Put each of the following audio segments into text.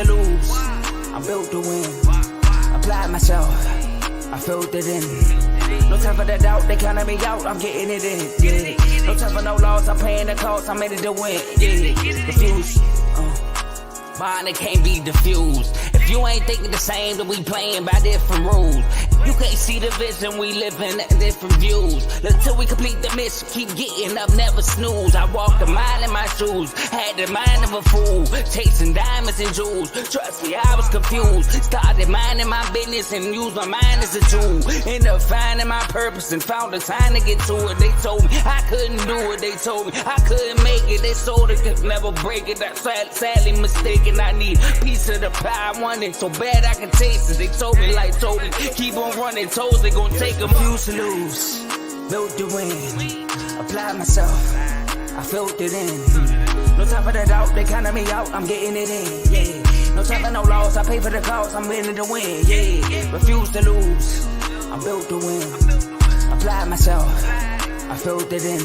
to lose. I'm built to win. Apply myself. I filled it in. No time for the doubt, they counted me out, I'm getting it in, yeah. No time for no loss, I'm paying the cost, I'm in it to win, yeah. Refuse, mine, it can't be diffused. If you ain't thinking the same, then we playing by different rules. You can't see the vision, we living at different views. Until we complete the mission, keep getting up, never snooze. I walked a mile in my shoes, had the mind of a fool, chasing diamonds and jewels. Trust me, I was confused. Started minding my business and used my mind as a tool. Ended up finding my purpose and found the time to get to it. They told me I couldn't do it, they told me I couldn't make it. They told it could never break it. That's sadly mistaken. I need a piece of the pie, I want it so bad I can taste it. They told me like told me, keep on running, toes they gon' take them. Refuse to lose, built to win. Apply myself, I filled it in. No time for the doubt, they counted me out, I'm getting it in, yeah. No time for no loss, I pay for the cost, I'm winning to win, yeah. Refuse to lose, I'm built to win. Apply myself, I filled it in.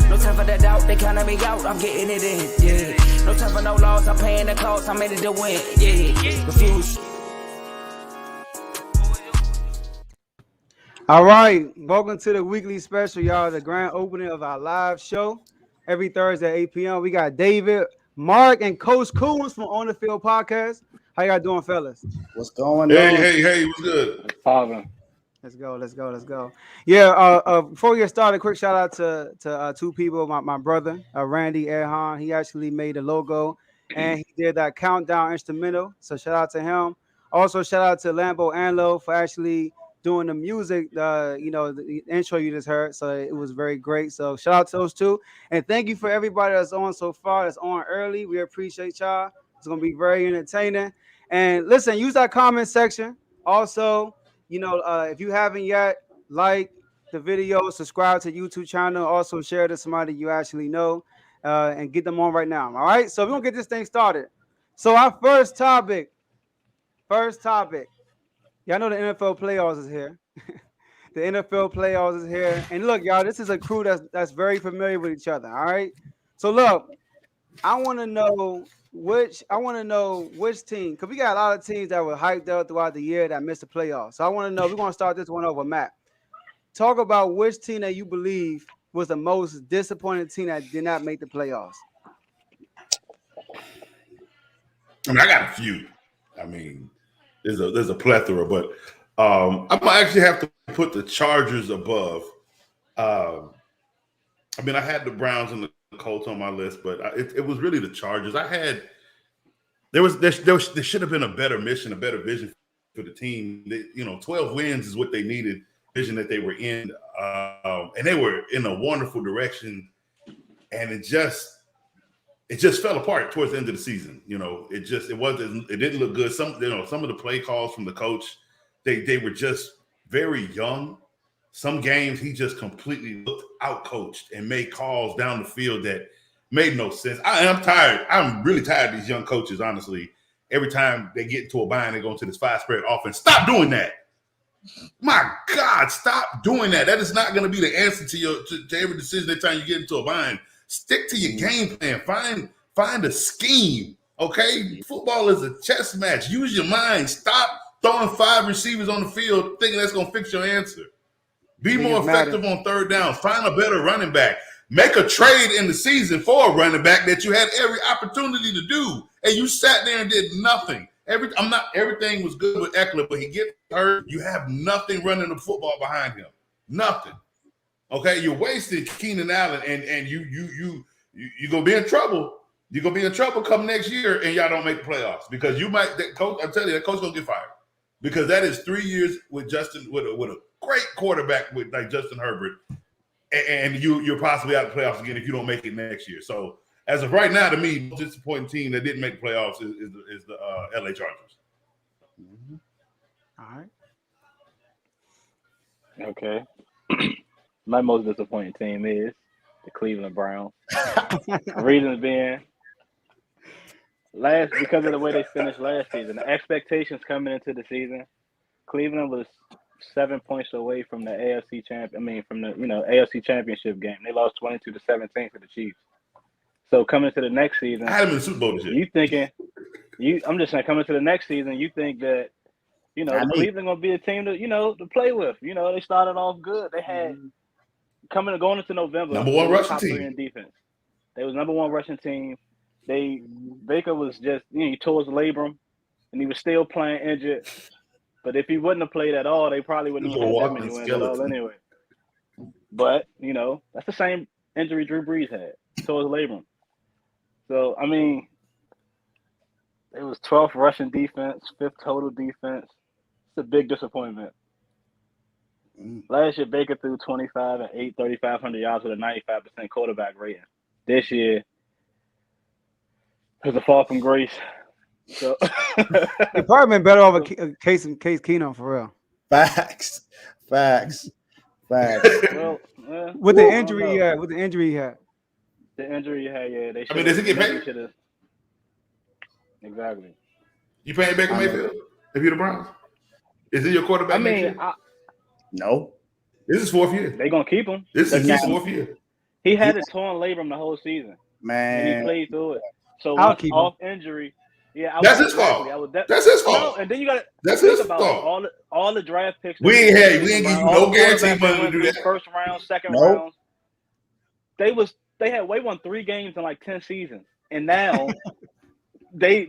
No time for the doubt, they counted me out, I'm getting it in, yeah. No time for no loss, I'm paying the cost, I'm in it to win, yeah. Refuse. All right, welcome to the weekly special, y'all. The grand opening of our live show every Thursday at 8 p.m. We got David, Mark, and Coach Coombs from On the Field Podcast. How y'all doing, fellas? What's going on? Hey, what's good? Let's go. Yeah, before we get started, quick shout out to two people. My brother, Randy Erhan. He actually made the logo and he did that countdown instrumental. So shout out to him. Also, shout out to Lambo Anlo for actually doing the music, the intro you just heard. So it was very great. So shout out to those two. And thank you for everybody that's on so far, that's on early. We appreciate y'all. It's going to be very entertaining. And listen, use that comment section. Also, if you haven't yet, like the video, subscribe to the YouTube channel. Also share to somebody you actually know and get them on right now. All right. So we're going to get this thing started. So our first topic. Y'all know the NFL playoffs is here. The NFL playoffs is here. And look, y'all, this is a crew that's very familiar with each other. All right. So look, I want to know which team, because we got a lot of teams that were hyped up throughout the year that missed the playoffs. So I want to know, we're going to start this one over, Matt. Talk about which team that you believe was the most disappointing team that did not make the playoffs. I mean, I got a few. I mean, there's a plethora, but I'm gonna actually have to put the Chargers above. I mean, I had the Browns and the Colts on my list, but it was really the Chargers. There should have been a better mission, a better vision for the team. 12 wins is what they needed. Vision that they were in, and they were in a wonderful direction, and it just fell apart towards the end of the season. It didn't look good. Some of the play calls from the coach, they were just very young. Some games he just completely looked out-coached and made calls down the field that made no sense. I'm tired. I'm really tired of these young coaches, honestly. Every time they get into a bind, they go into this 5-spread offense. Stop doing that. My God, stop doing that. That is not going to be the answer to every decision every time you get into a bind. Stick to your game plan. Find a scheme, okay? Football is a chess match. Use your mind. Stop throwing 5 receivers on the field thinking that's going to fix your answer. Be more effective on third downs. Find a better running back. Make a trade in the season for a running back that you had every opportunity to do, and you sat there and did nothing. Everything was good with Eckler, but he gets hurt. You have nothing running the football behind him. Nothing. Okay, you're wasting Keenan Allen, and you're gonna be in trouble. You're gonna be in trouble come next year, and y'all don't make the playoffs because that coach. I'm telling you, that coach gonna get fired because that is 3 years with Justin with a great quarterback with like Justin Herbert, and you're possibly out of the playoffs again if you don't make it next year. So as of right now, to me, the most disappointing team that didn't make the playoffs is the LA Chargers. Mm-hmm. All right. Okay. My most disappointing team is the Cleveland Browns. Reasons being, because of the way they finished last season, the expectations coming into the season, Cleveland was 7 points away from the AFC championship game. They lost 22-17 for the Chiefs. So coming into the next season, I had them in the Super Bowl this year. You thinking I'm just saying, coming to the next season, you think that Cleveland gonna be a team to play with. They started off good. They had going into November, number one rushing top team 3 in defense. They was number 1 rushing team. Baker was just he tore his labrum, and he was still playing injured. But if he wouldn't have played at all, they probably wouldn't have had that many wins at all anyway. But that's the same injury Drew Brees had. Tore his labrum. So I mean, it was 12th rushing defense, 5th total defense. It's a big disappointment. Last year, Baker threw 25 and 8, 3,500 yards with a 95% quarterback rating. This year, it was a fall from grace. So It probably been better off a Case Keenum for real. Facts. Well, With the injury he had. The injury he had, yeah. They does he get paid? Exactly. You paying Baker Mayfield if you're the Browns? Is he your quarterback? No. This is 4th year. They gonna keep him. This is his 4th year. He had a torn labrum the whole season. Man. And he played through it. So I'll keep off injury. Yeah, that's his fault. That's his fault. No, and then you got to think about all the draft picks. We ain't give you no guarantee money to do that. First round, second round. They won 3 games in like 10 seasons, and now they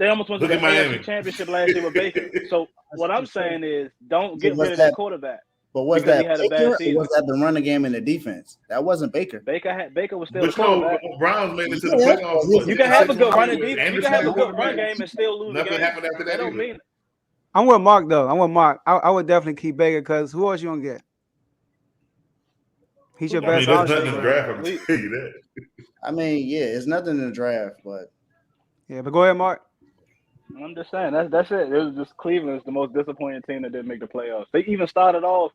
almost went to the AFC Championship last year with Baker. So what I'm saying is, don't get rid of the quarterback. But was that Baker, or was that the running game and the defense? That wasn't Baker. Baker was still the quarterback. Browns made it to the playoffs. You can have a good running defense. You can have a good run game and still lose the game. Nothing happened after that. Don't mean it. I'm with Mark though. I would definitely keep Baker because who else you gonna get? He's your best there's option. nothing in the draft. I can tell you that. I mean, yeah, it's nothing in the draft, but but go ahead, Mark. I'm just saying that's it. It was just Cleveland's the most disappointing team that didn't make the playoffs. They even started off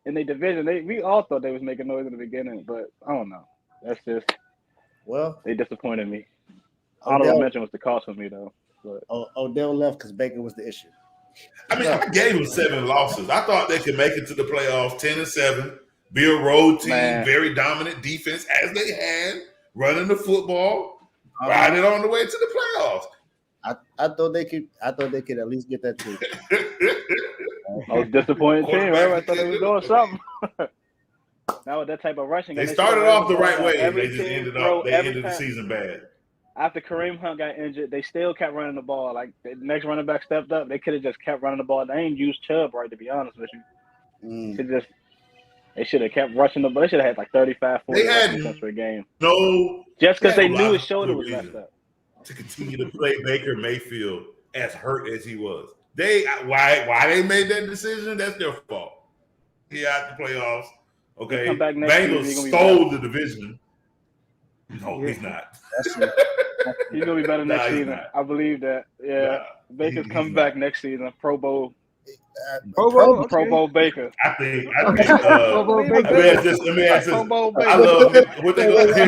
in their division. We all thought they was making noise in the beginning, but I don't know. That's just they disappointed me. Honorable mention was the cost for me though. But Odell left because Baker was the issue. I mean, I gave them 7 losses. I thought they could make it to the playoffs 10-7, be a road team, very dominant defense as they had, running the football, riding on the way to the playoffs. I thought they could at least get that too. I was disappointed team. Everybody thought they was doing something. Now with that type of rushing, they started off the right way. They just ended the season bad. After Kareem Hunt got injured, they still kept running the ball. Like the next running back stepped up, they could have just kept running the ball. They ain't used Chubb right, to be honest with you. They should have kept rushing the ball. They should have had like 35, 40 rushing per game. No, just because they knew his shoulder was messed up. To continue to play Baker Mayfield as hurt as he was. Why they made that decision, that's their fault. He out the playoffs. Okay. Bengals stole the division. No, he's not. He's gonna be better next season. I believe that. Yeah. Baker's coming back next season. Pro Bowl. Pro Bowl Baker. I think let me ask this. Here's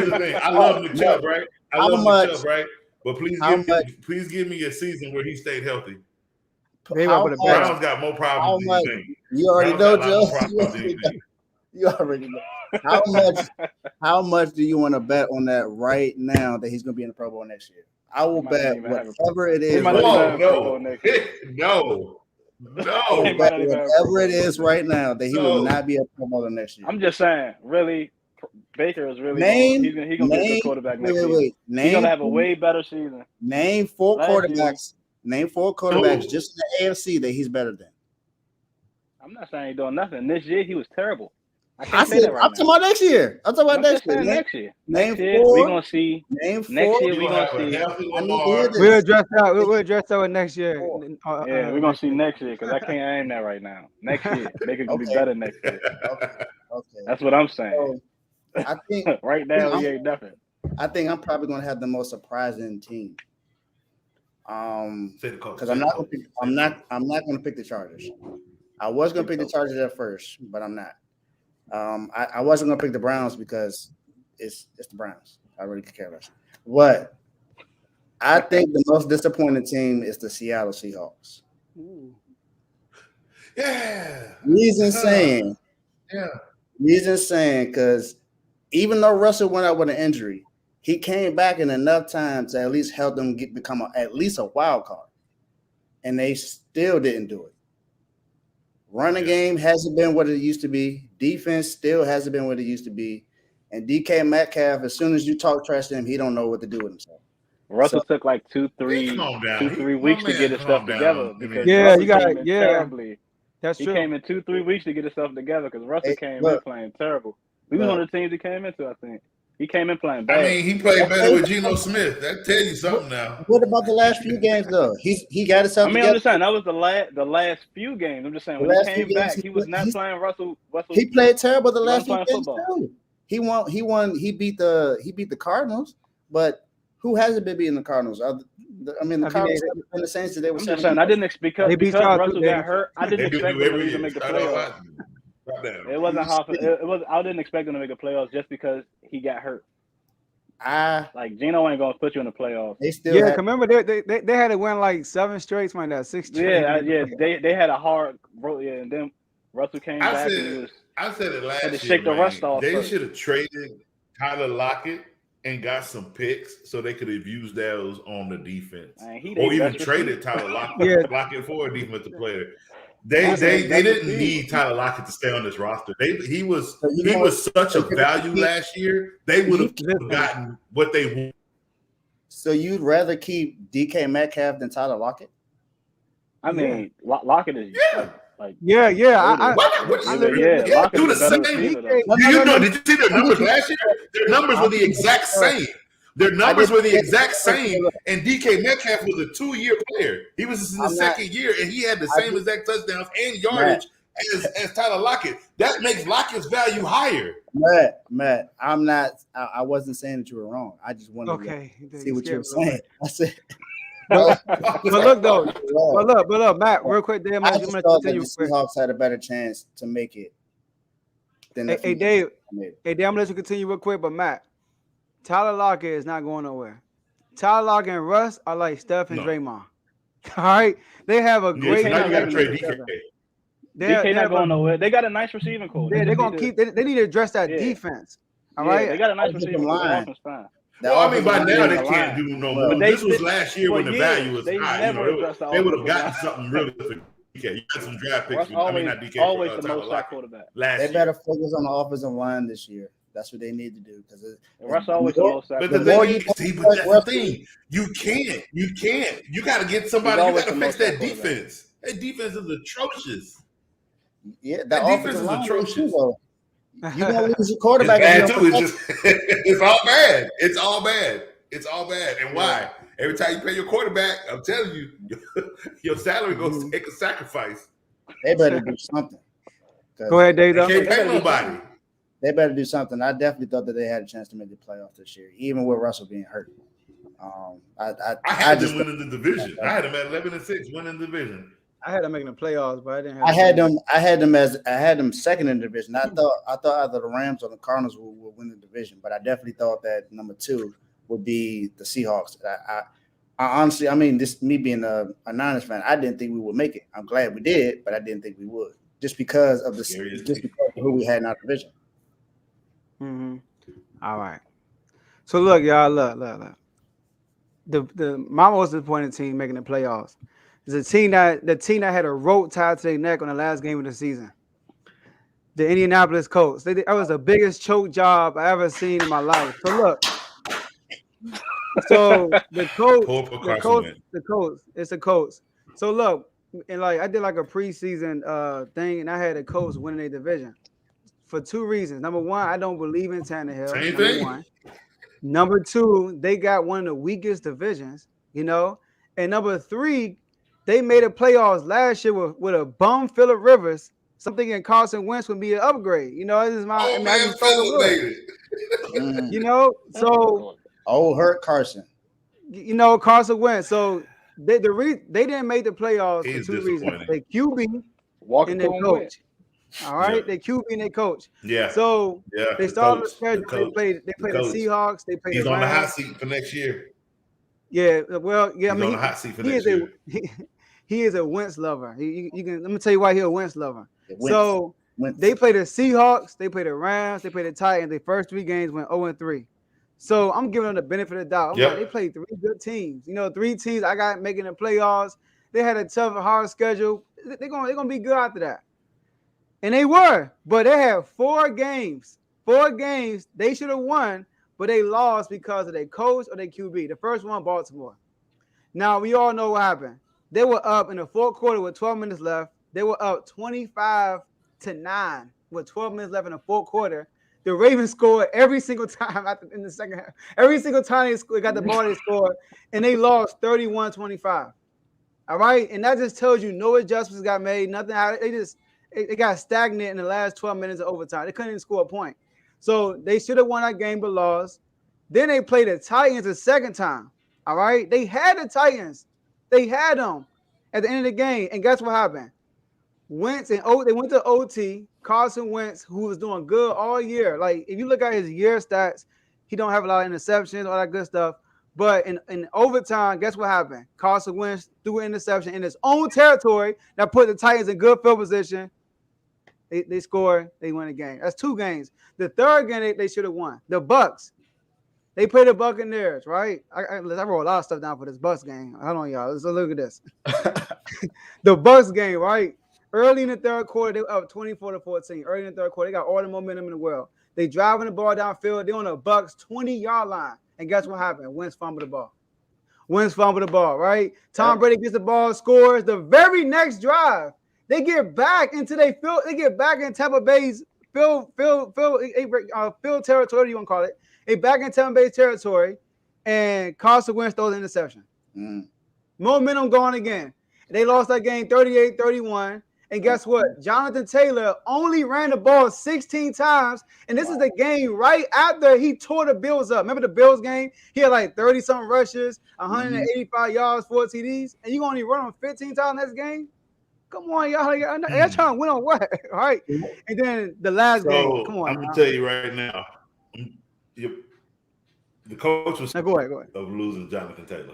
the thing. I love Nick Chubb, right? But please give me a season where he stayed healthy. Browns got more problems than you think. You already know, Joe. You already know. How much do you want to bet on that right now that he's going to be in the Pro Bowl next year? I will bet whatever it is. No. Whatever it is right now that he will not be a Pro Bowler next year. I'm just saying, really, Baker is really he's gonna be a good quarterback next year. He's gonna have a way better season. Name 4 quarterbacks. Name 4 quarterbacks just in the AFC that he's better than. I'm not saying he's doing nothing. This year he was terrible. I'm talking about next year. I'm talking about next year. Name 4. We're gonna see. Name 4. Next year we're gonna see. We'll address that with next year. We're gonna see next year because I can't aim that right now. Next year, Baker's gonna be better next year. Okay. That's what I'm saying. So, I think right now he ain't nothing. I think I'm probably gonna have the most surprising team. Because I'm not gonna pick the Chargers. I was gonna pick the Chargers at first, but I'm not. I wasn't gonna pick the Browns because it's the Browns. I really could care less. But I think the most disappointing team is the Seattle Seahawks. Yeah. Reason saying, because even though Russell went out with an injury, He came back in enough time to at least help them become at least a wild card, and they still didn't do it. Running game hasn't been what it used to be. Defense still hasn't been what it used to be. And DK Metcalf, as soon as you talk trash to him, he don't know what to do with himself. Russell took like 2-3 weeks to get his stuff together because you got it. Terribly. That's he true. He came in 2-3 weeks to get himself together because Russell came in playing terrible. He was one of the teams he came into, I think. He came in playing bad. I mean, he played better with Geno Smith. That tell you something now. What about the last few games though? He got himself. I mean, I'm just saying that was the last few games. I'm just saying when he came back, he was not playing Russell. He played terrible the last few games too. He won. He beat the Cardinals, but who hasn't been beating the Cardinals? I mean, the Cardinals have been the Saints. They were. I'm just saying I didn't expect because Russell got hurt. I didn't expect them to even make the playoffs. It wasn't half. It was. I didn't expect them to make the playoffs just because he got hurt. Like Geno ain't gonna put you in the playoffs. They still remember they had to win like 7 straight, something like that, 6 straight. Yeah. They had a hard and then Russell came back. I said it last year. Shake the rust off. They should have traded Tyler Lockett and got some picks so they could have used those on the defense, or even traded Tyler Lockett for a defensive player. They didn't need Tyler Lockett to stay on this roster. He was such a value last year. They would have gotten what they want. So you'd rather keep DK Metcalf than Tyler Lockett? I mean, Lockett is like do the same. Did you see their numbers last year? Their numbers were the exact same. Their numbers were the exact same, and DK Metcalf was a 2-year player. He was in the second year, and he had the same exact touchdowns and yardage as Tyler Lockett. That makes Lockett's value higher. Matt, I wasn't saying that you were wrong. I just wanted to see what you were saying. I said, but look, Matt, real quick, Dave. I just thought that the Seahawks had a better chance to make it than the Dave. I'm gonna let you continue real quick, but Matt. Tyler Lockett is not going nowhere. Tyler Lockett and Russ are like Steph and Draymond. All right, they have a great. Now you got to trade DK. DK not going nowhere. They got a nice receiving core. Yeah, they're gonna keep. They need to address that defense. All right, they got a nice receiving line. Well, I mean, by now they can't do no more. This was last year when the value was high. They would have gotten something really for DK. You got some draft picks. Not DK. Always the most sack quarterback. They better focus on the offensive line this year. That's what they need to do because Russ always the most sack. But that's the thing. You can't. You got to get somebody. You got to fix that defense. That defense is atrocious. Yeah, that defense is atrocious. You're gonna lose your quarterback. It's bad too. It's all bad. It's all bad. And why? Every time you pay your quarterback, I'm telling you, your salary goes to take a sacrifice. They better do something. Go ahead, Dave. They can't pay nobody. They better do something. I definitely thought that they had a chance to make the playoffs this year, even with Russell being hurt. I had them winning the division. I had them at 11-6, winning the division. I had them making the playoffs, but I didn't have. I had them second in the division. I thought either the Rams or the Cardinals would win the division, but I definitely thought that number 2 would be the Seahawks. I honestly, I mean, this me being a Niners fan, I didn't think we would make it. I'm glad we did, but I didn't think we would, just because of who we had in our division. Mm-hmm. All right. So look, y'all, look. My most disappointing team making the playoffs is the team that had a rope tied to their neck on the last game of the season. The Indianapolis Colts. That was the biggest choke job I ever seen in my life. So look. So the Colts. It's the Colts. So look, and like I did like a preseason thing, and I had the Colts winning their division. For 2 reasons. Number 1, I don't believe in Tannehill. Same thing. 1. Number 2, they got one of the weakest divisions, you know. And number 3, they made a playoffs last year with a bum Phillip Rivers. Something in Carson Wentz would be an upgrade. You know, this is my. You know, so hurt Carson. You know, Carson Wentz. So they didn't make the playoffs for 2 reasons. They QB and their coach. All right, they QB and they coach. Yeah. So they started the schedule. They played the Seahawks. They played. He's the on Rams. the hot seat for next year. Yeah. Well, yeah. He's on the hot seat for next year. He is a Wentz lover. You can let me tell you why he's a Wentz lover. They played the Seahawks. They played the Rams. They played the Titans. Their first 3 games went 0-3. So I'm giving them the benefit of the doubt. I'm Yep. like, they played 3 good teams. 3 teams I got making the playoffs. They had a tough, hard schedule. They're gonna be good after that. And they were, but they had 4 games. 4 games they should have won, but they lost because of their coach or their QB. The first one, Baltimore. Now we all know what happened. They were up in the 4th quarter with 12 minutes left. They were up 25-9 with 12 minutes left in the 4th quarter. The Ravens scored every single time in the second half. Every single time they got the ball, they scored, and they lost 31-25. All right, and that just tells you no adjustments got made. Nothing. They got stagnant in the last 12 minutes of overtime. They couldn't even score a point. So they should have won that game but lost. Then they played the Titans a second time. All right, they had the Titans. They had them at the end of the game, and guess what happened? They went to OT. Carson Wentz, who was doing good all year. Like, if you look at his year stats, he don't have a lot of interceptions, all that good stuff. But in overtime, guess what happened? Carson Wentz threw an interception in his own territory that put the Titans in good field position. They scored. They win the game. That's 2 games. The third game they should have won. The Bucks. They played the Buccaneers, right? I wrote a lot of stuff down for this Bucks game. Hold on, y'all. Let's look at this. The Bucks game, right? Early in the 3rd quarter, they were up 24-14. Early in the 3rd quarter, they got all the momentum in the world. They driving the ball downfield. They're on the Bucks 20-yard line. And guess what happened? Wentz fumbled the ball. Right? Tom Brady gets the ball, scores. The very next drive, they get back into their field. They get back in Tampa Bay's field territory. What do you want to call it? They back in Tampa Bay's territory, and Carson Wentz throws an interception. Momentum going again. They lost that game 38-31. And guess what? Jonathan Taylor only ran the ball 16 times. And this is the game right after he tore the Bills up. Remember the Bills game? He had like 30-something rushes, 185 yards, 4 TDs. And you only run him 15 times next game? Come on, y'all. Y'all trying to win on what? All right. And then the last game. Come on. I'm going to tell you right now. The coach was go ahead. of losing Jonathan Taylor.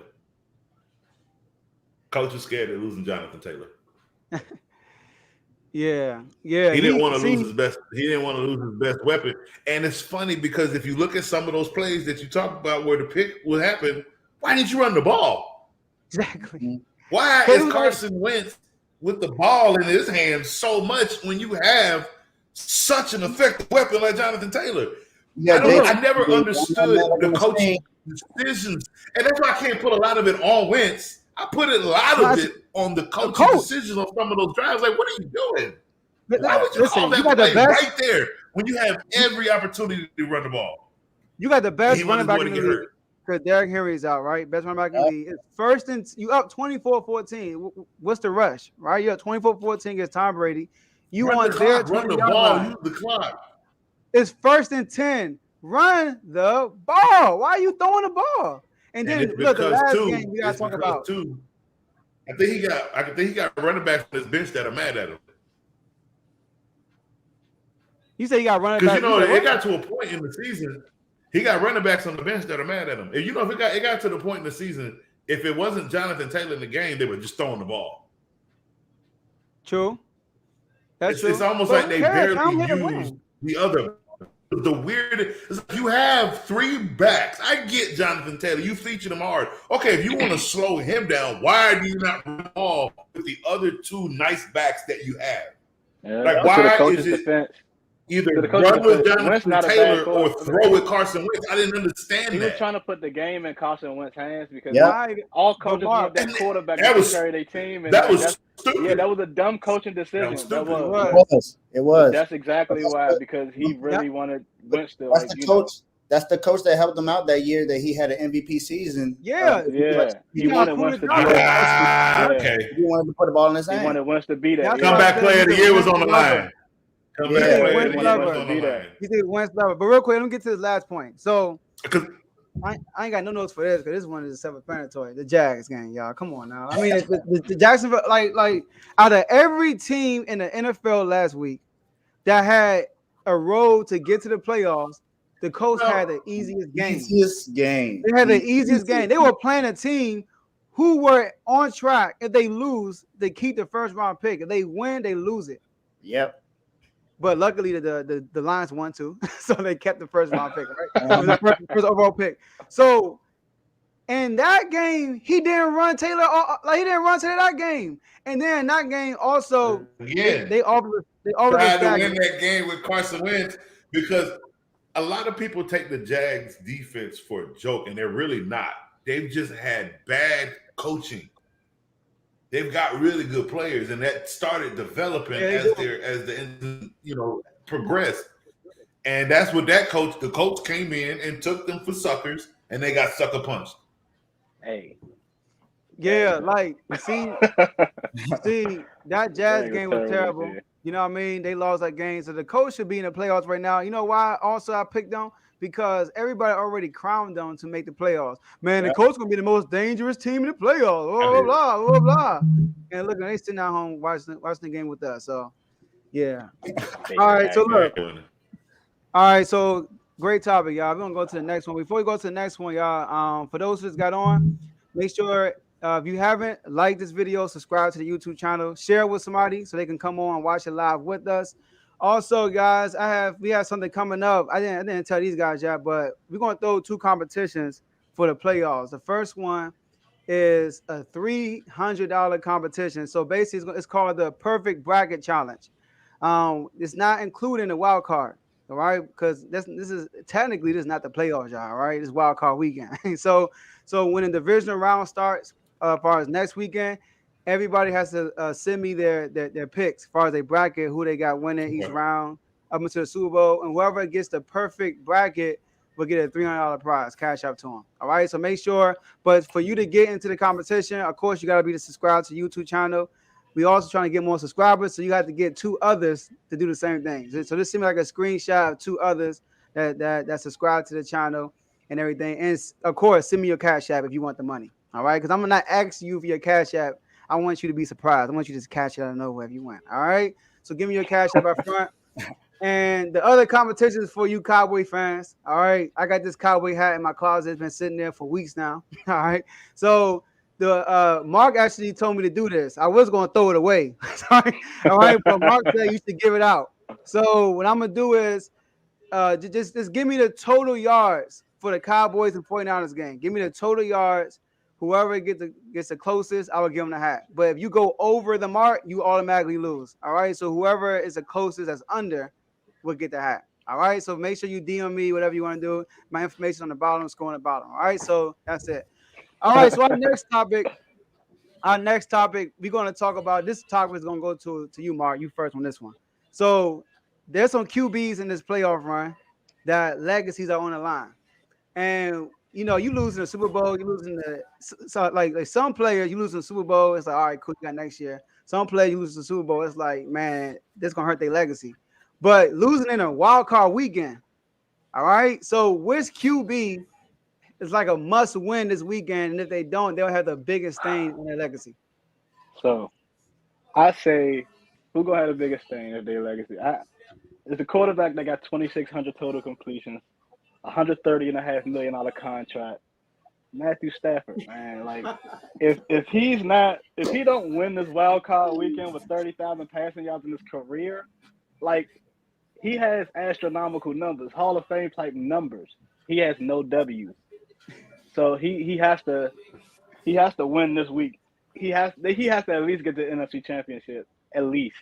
Coach was scared of losing Jonathan Taylor. Yeah. He didn't want to lose his best. He didn't want to lose his best weapon. And it's funny because if you look at some of those plays that you talk about where the pick would happen, why didn't you run the ball? Exactly. Why is Carson Wentz with the ball in his hands so much when you have such an effective weapon like Jonathan Taylor? Yeah, I never understood the coaching decisions, and that's why I can't put a lot of it on Wentz. I put a lot of it on the coaching decisions on some of those drives. Like, what are you doing? Why would you call that play right there when you have every opportunity to run the ball? You got the best running back in the league because Derrick Henry's out, right? Best running back in the league. It's first and you up 24-14. What's the rush, right? You're up 24-14 against Tom Brady. You want their run the ball, use the clock. It's 1st and 10. Run the ball. Why are you throwing the ball? And then look, the last game we gotta talk about. I think he got running backs on his bench that are mad at him. You say you got running backs? Because it got to a point in the season. He got running backs on the bench that are mad at him. And if it got to the point in the season, if it wasn't Jonathan Taylor in the game, they were just throwing the ball. True. It's almost like they barely use the other. The weird is you have 3 backs. I get Jonathan Taylor. You featured him hard. Okay, if you want to slow him down, why do you not run the ball with the other 2 nice backs that you have? Like, why is it either run with Jonathan Taylor or throw with Carson Wentz? I didn't understand that. He was trying to put the game in Carson Wentz's hands because all coaches want that quarterback to carry their team. And that was stupid. Yeah, that was a dumb coaching decision. It was. That's exactly why, because he really wanted Wentz to. That's the coach that helped him out that year that he had an MVP season. He wanted Wentz to be that. Okay. He wanted to put the ball in his hand. He wanted Wentz to be that. Comeback player of the year was on the line. He said Wentz lover. But real quick, let me get to this last point. So I ain't got no notes for this because this one is self-explanatory. The Jags game, y'all. Come on now. I mean, the Jacksonville, like out of every team in the NFL last week that had a road to get to the playoffs, the Colts had the easiest game. They had the easiest game. They were playing a team who were on track. If they lose, they keep the first round pick. If they win, they lose it. Yep. But luckily, the Lions won too, so they kept the first round pick, right? It was the first overall pick. So in that game, he didn't run Taylor. He didn't run Taylor that game. And then in that game, also they offered tried to stack win that game with Carson Wentz because a lot of people take the Jags defense for a joke, and they're really not. They've just had bad coaching. They've got really good players, and that started developing as the progressed. And that's what the coach came in and took them for suckers, and they got sucker punched. Hey. Yeah, like see that Jazz game was terrible. You know what I mean? They lost that game. So the coach should be in the playoffs right now. You know why also I picked them? Because everybody already crowned them to make the playoffs. Man, the coach gonna be the most dangerous team in the playoffs. Blah, blah, blah, blah. And look, they sitting at home watching the game with us. So yeah. All right, so look. All right, so great topic, y'all. We're gonna go to the next one. Before we go to the next one, y'all, for those who just got on, make sure if you haven't, like this video, subscribe to the YouTube channel, share it with somebody so they can come on and watch it live with us. Also, guys, we have something coming up. I didn't tell these guys yet, but we're gonna throw 2 competitions for the playoffs. The first one is a $300 competition. So basically, it's called the Perfect Bracket Challenge. It's not including the wild card. All right, because this is technically not the playoffs, y'all. All right, it's wild card weekend. so when the divisional round starts, as far as next weekend, everybody has to send me their picks as far as they bracket, who they got winning each round up into the Super Bowl, and whoever gets the perfect bracket will get a $300 prize cash up to them. All right, so make sure. But for you to get into the competition, of course, you got to be subscribed to the YouTube channel. We also trying to get more subscribers, so you have to get 2 others to do the same thing. So this seems like a screenshot of 2 others that subscribe to the channel and everything. And of course, send me your Cash App if you want the money. All right, because I'm not asking you for your Cash App. I want you to be surprised. I want you to just cash it out of nowhere if you want. All right, so give me your Cash App up front. And the other competition is for you Cowboy fans. All right, I got this cowboy hat in my closet. It's been sitting there for weeks now. All right, so. Mark actually told me to do this. I was going to throw it away. Sorry. All right, but Mark said you should give it out. So what I'm going to do is just give me the total yards for the Cowboys and 49ers game. Give me the total yards. Whoever gets the closest, I will give them the hat. But if you go over the mark, you automatically lose. All right, so whoever is the closest that's under will get the hat. All right, so make sure you DM me, whatever you want to do. My information on the bottom, score on the bottom. All right, so that's it. All right, so our next topic, we're going to talk about, this topic is going to go to you, Mark. You first on this one. So there's some QBs in this playoff run that legacies are on the line. And, you lose in the Super Bowl, you lose in like some players, you lose in the Super Bowl, it's like, all right, cool, you got next year. Some players, you lose in the Super Bowl, it's like, man, this going to hurt their legacy. But losing in a wild card weekend, all right? So which QB it's like a must win this weekend, and if they don't, they'll have the biggest stain on their legacy. So, I say, who gonna have the biggest stain of their legacy? It's a quarterback that got 2,600 total completions, $130.5 million contract. Matthew Stafford, man, like if he don't win this wild card weekend with 30,000 passing yards in his career, like he has astronomical numbers, Hall of Fame type numbers. He has no W's. So he has to win this week. He has to at least get the NFC Championship, at least,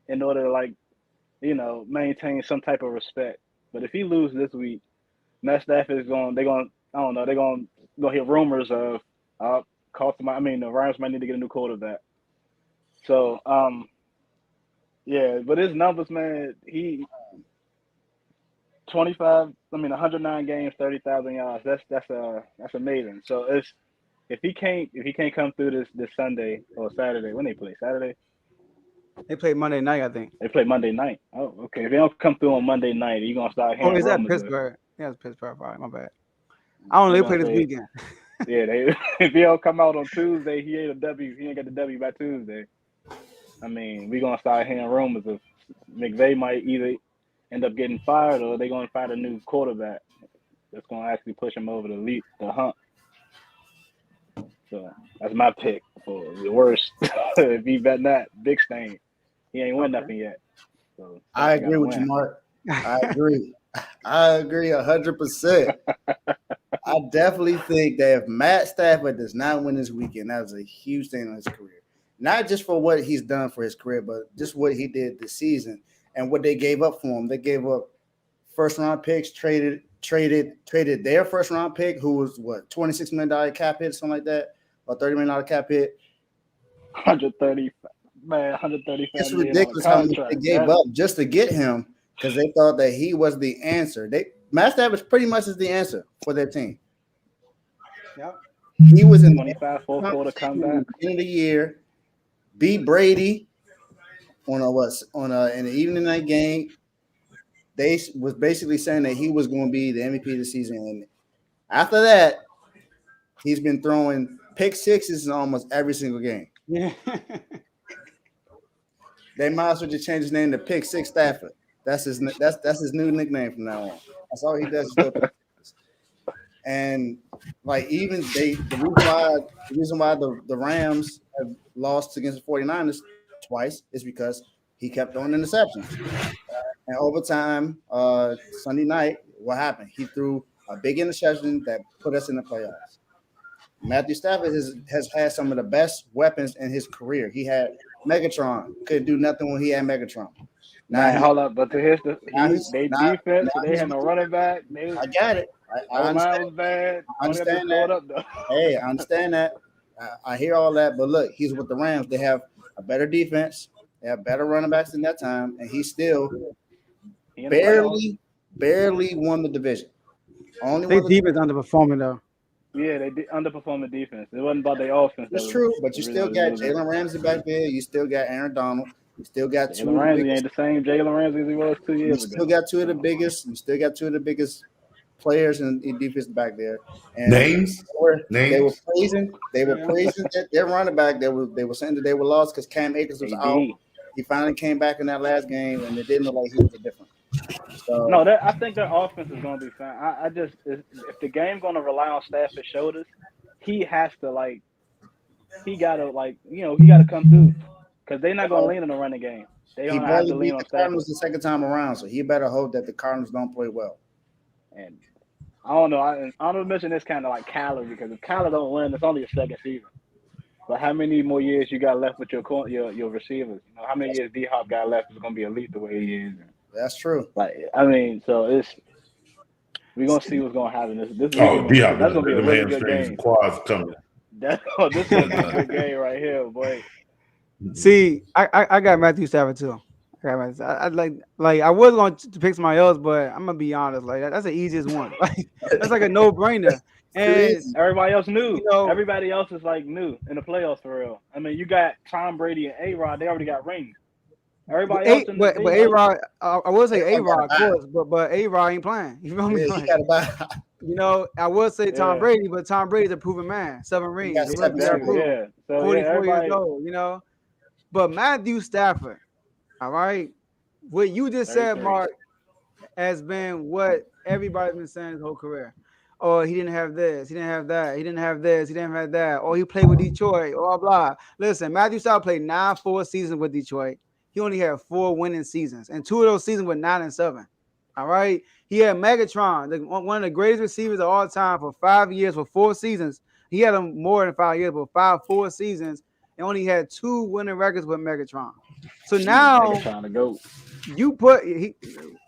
in order to maintain some type of respect. But if he loses this week, Matt Stafford is they're gonna hear rumors of the Rams might need to get a new quarterback. So but his numbers, man, 109 games, 30,000 yards. That's amazing. So if he can't come through this Sunday or Saturday, when they play Saturday, they play Monday night, I think. They play Monday night. Oh, okay. If they don't come through on Monday night, you're gonna start hearing. Oh, is that Pittsburgh? Yeah, it's Pittsburgh. Probably. My bad. I don't know. They play this weekend. Yeah, if he don't come out on Tuesday, he ain't a W. He ain't got the W by Tuesday. I mean, we're gonna start hearing rumors of McVay might either end up getting fired, or they're going to find a new quarterback that's going to actually push him over the hump. So that's my pick for the worst. If he bet that, big stain. He ain't won nothing yet. So I agree with you, Mark. I agree. I agree 100%. I definitely think that if Matt Stafford does not win this weekend, that was a huge thing in his career. Not just for what he's done for his career, but just what he did this season and what they gave up for him. They gave up first-round picks, traded their first-round pick, who was what, $26 million cap hit, something like that, or $30 million cap hit. 135 It's million ridiculous how much contract. they gave up just to get him because they thought that he was the answer. Matt Stafford pretty much is the answer for their team. Yep. He was in 25 fourth quarter comeback end of the year, beat Brady in the evening night game. They was basically saying that he was going to be the MVP of the season, and after that, he's been throwing pick sixes in almost every single game. Yeah. They might as well just change his name to Pick Six Stafford. That's his new nickname from now on. That's all he does. And like even the reason why the Rams have lost against the 49ers twice is because he kept throwing interceptions. And over time, Sunday night, what happened? He threw a big interception that put us in the playoffs. Matthew Stafford has had some of the best weapons in his career. He had Megatron, couldn't do nothing when he had Megatron. Now, hold up, but here's they defense, they had no running back. I got it. I understand. Was bad. I understand that. Hey, I understand that. I hear all that, but look, he's with the Rams. They have a better defense. They have better running backs in that time, and he still barely won the division. They defense underperforming though. Yeah, they underperformed the defense. It wasn't about their offense. That's true, but you still got Jalen Ramsey back there. You still got Aaron Donald. You still got Jalen Ramsey ain't the same Jalen Ramsey as he was 2 years ago. You still got two of the biggest players in defense back there. And Names. They were praising their running back. They were saying that they were lost because Cam Akers was out. He finally came back in that last game, and it didn't look like he was different. So, no, I think their offense is going to be fine. I just if the game's going to rely on Stafford's shoulders, he has to he got to come through because they're not going to lean on the running game. They don't have to lean on Stafford. Cardinals the second time around, so he better hope that the Cardinals don't play well. And I don't know. I don't mention this kind of like Kyler because if Kyler don't win, it's only a second season. But how many more years you got left with your receivers? You know, how many years D-Hop got left is going to be elite the way he is. That's true. So we're gonna see what's gonna happen. This D-Hop, that's gonna be a really good game. Quads coming. This is a good game right here, boy. See, I got Matthew Stafford too. I was going to pick somebody else, but I'm gonna be honest. Like that's the easiest one. That's like a no-brainer. And everybody else new. Everybody else is like new in the playoffs for real. I mean, you got Tom Brady and A-Rod. They already got rings. Everybody else, but A-Rod, I will say A-Rod, of course, but A-Rod ain't playing. You feel me? I will say Tom Brady, but Tom Brady's a proven man. 7 rings. 44 years old. But Matthew Stafford, all right, what you just said, Mark, has been what everybody's been saying his whole career. Oh, he didn't have this, he didn't have that, he didn't have this, he didn't have that. Oh, he played with Detroit, blah, blah. Listen, Matthew Stafford played 9 full seasons with Detroit. He only had 4 winning seasons, and 2 of those seasons were 9-7. All right, he had Megatron, one of the greatest receivers of all time, for 5 years, for 4 seasons. He had him more than 5 years, but 4 seasons, and only had 2 winning records with Megatron. So now you put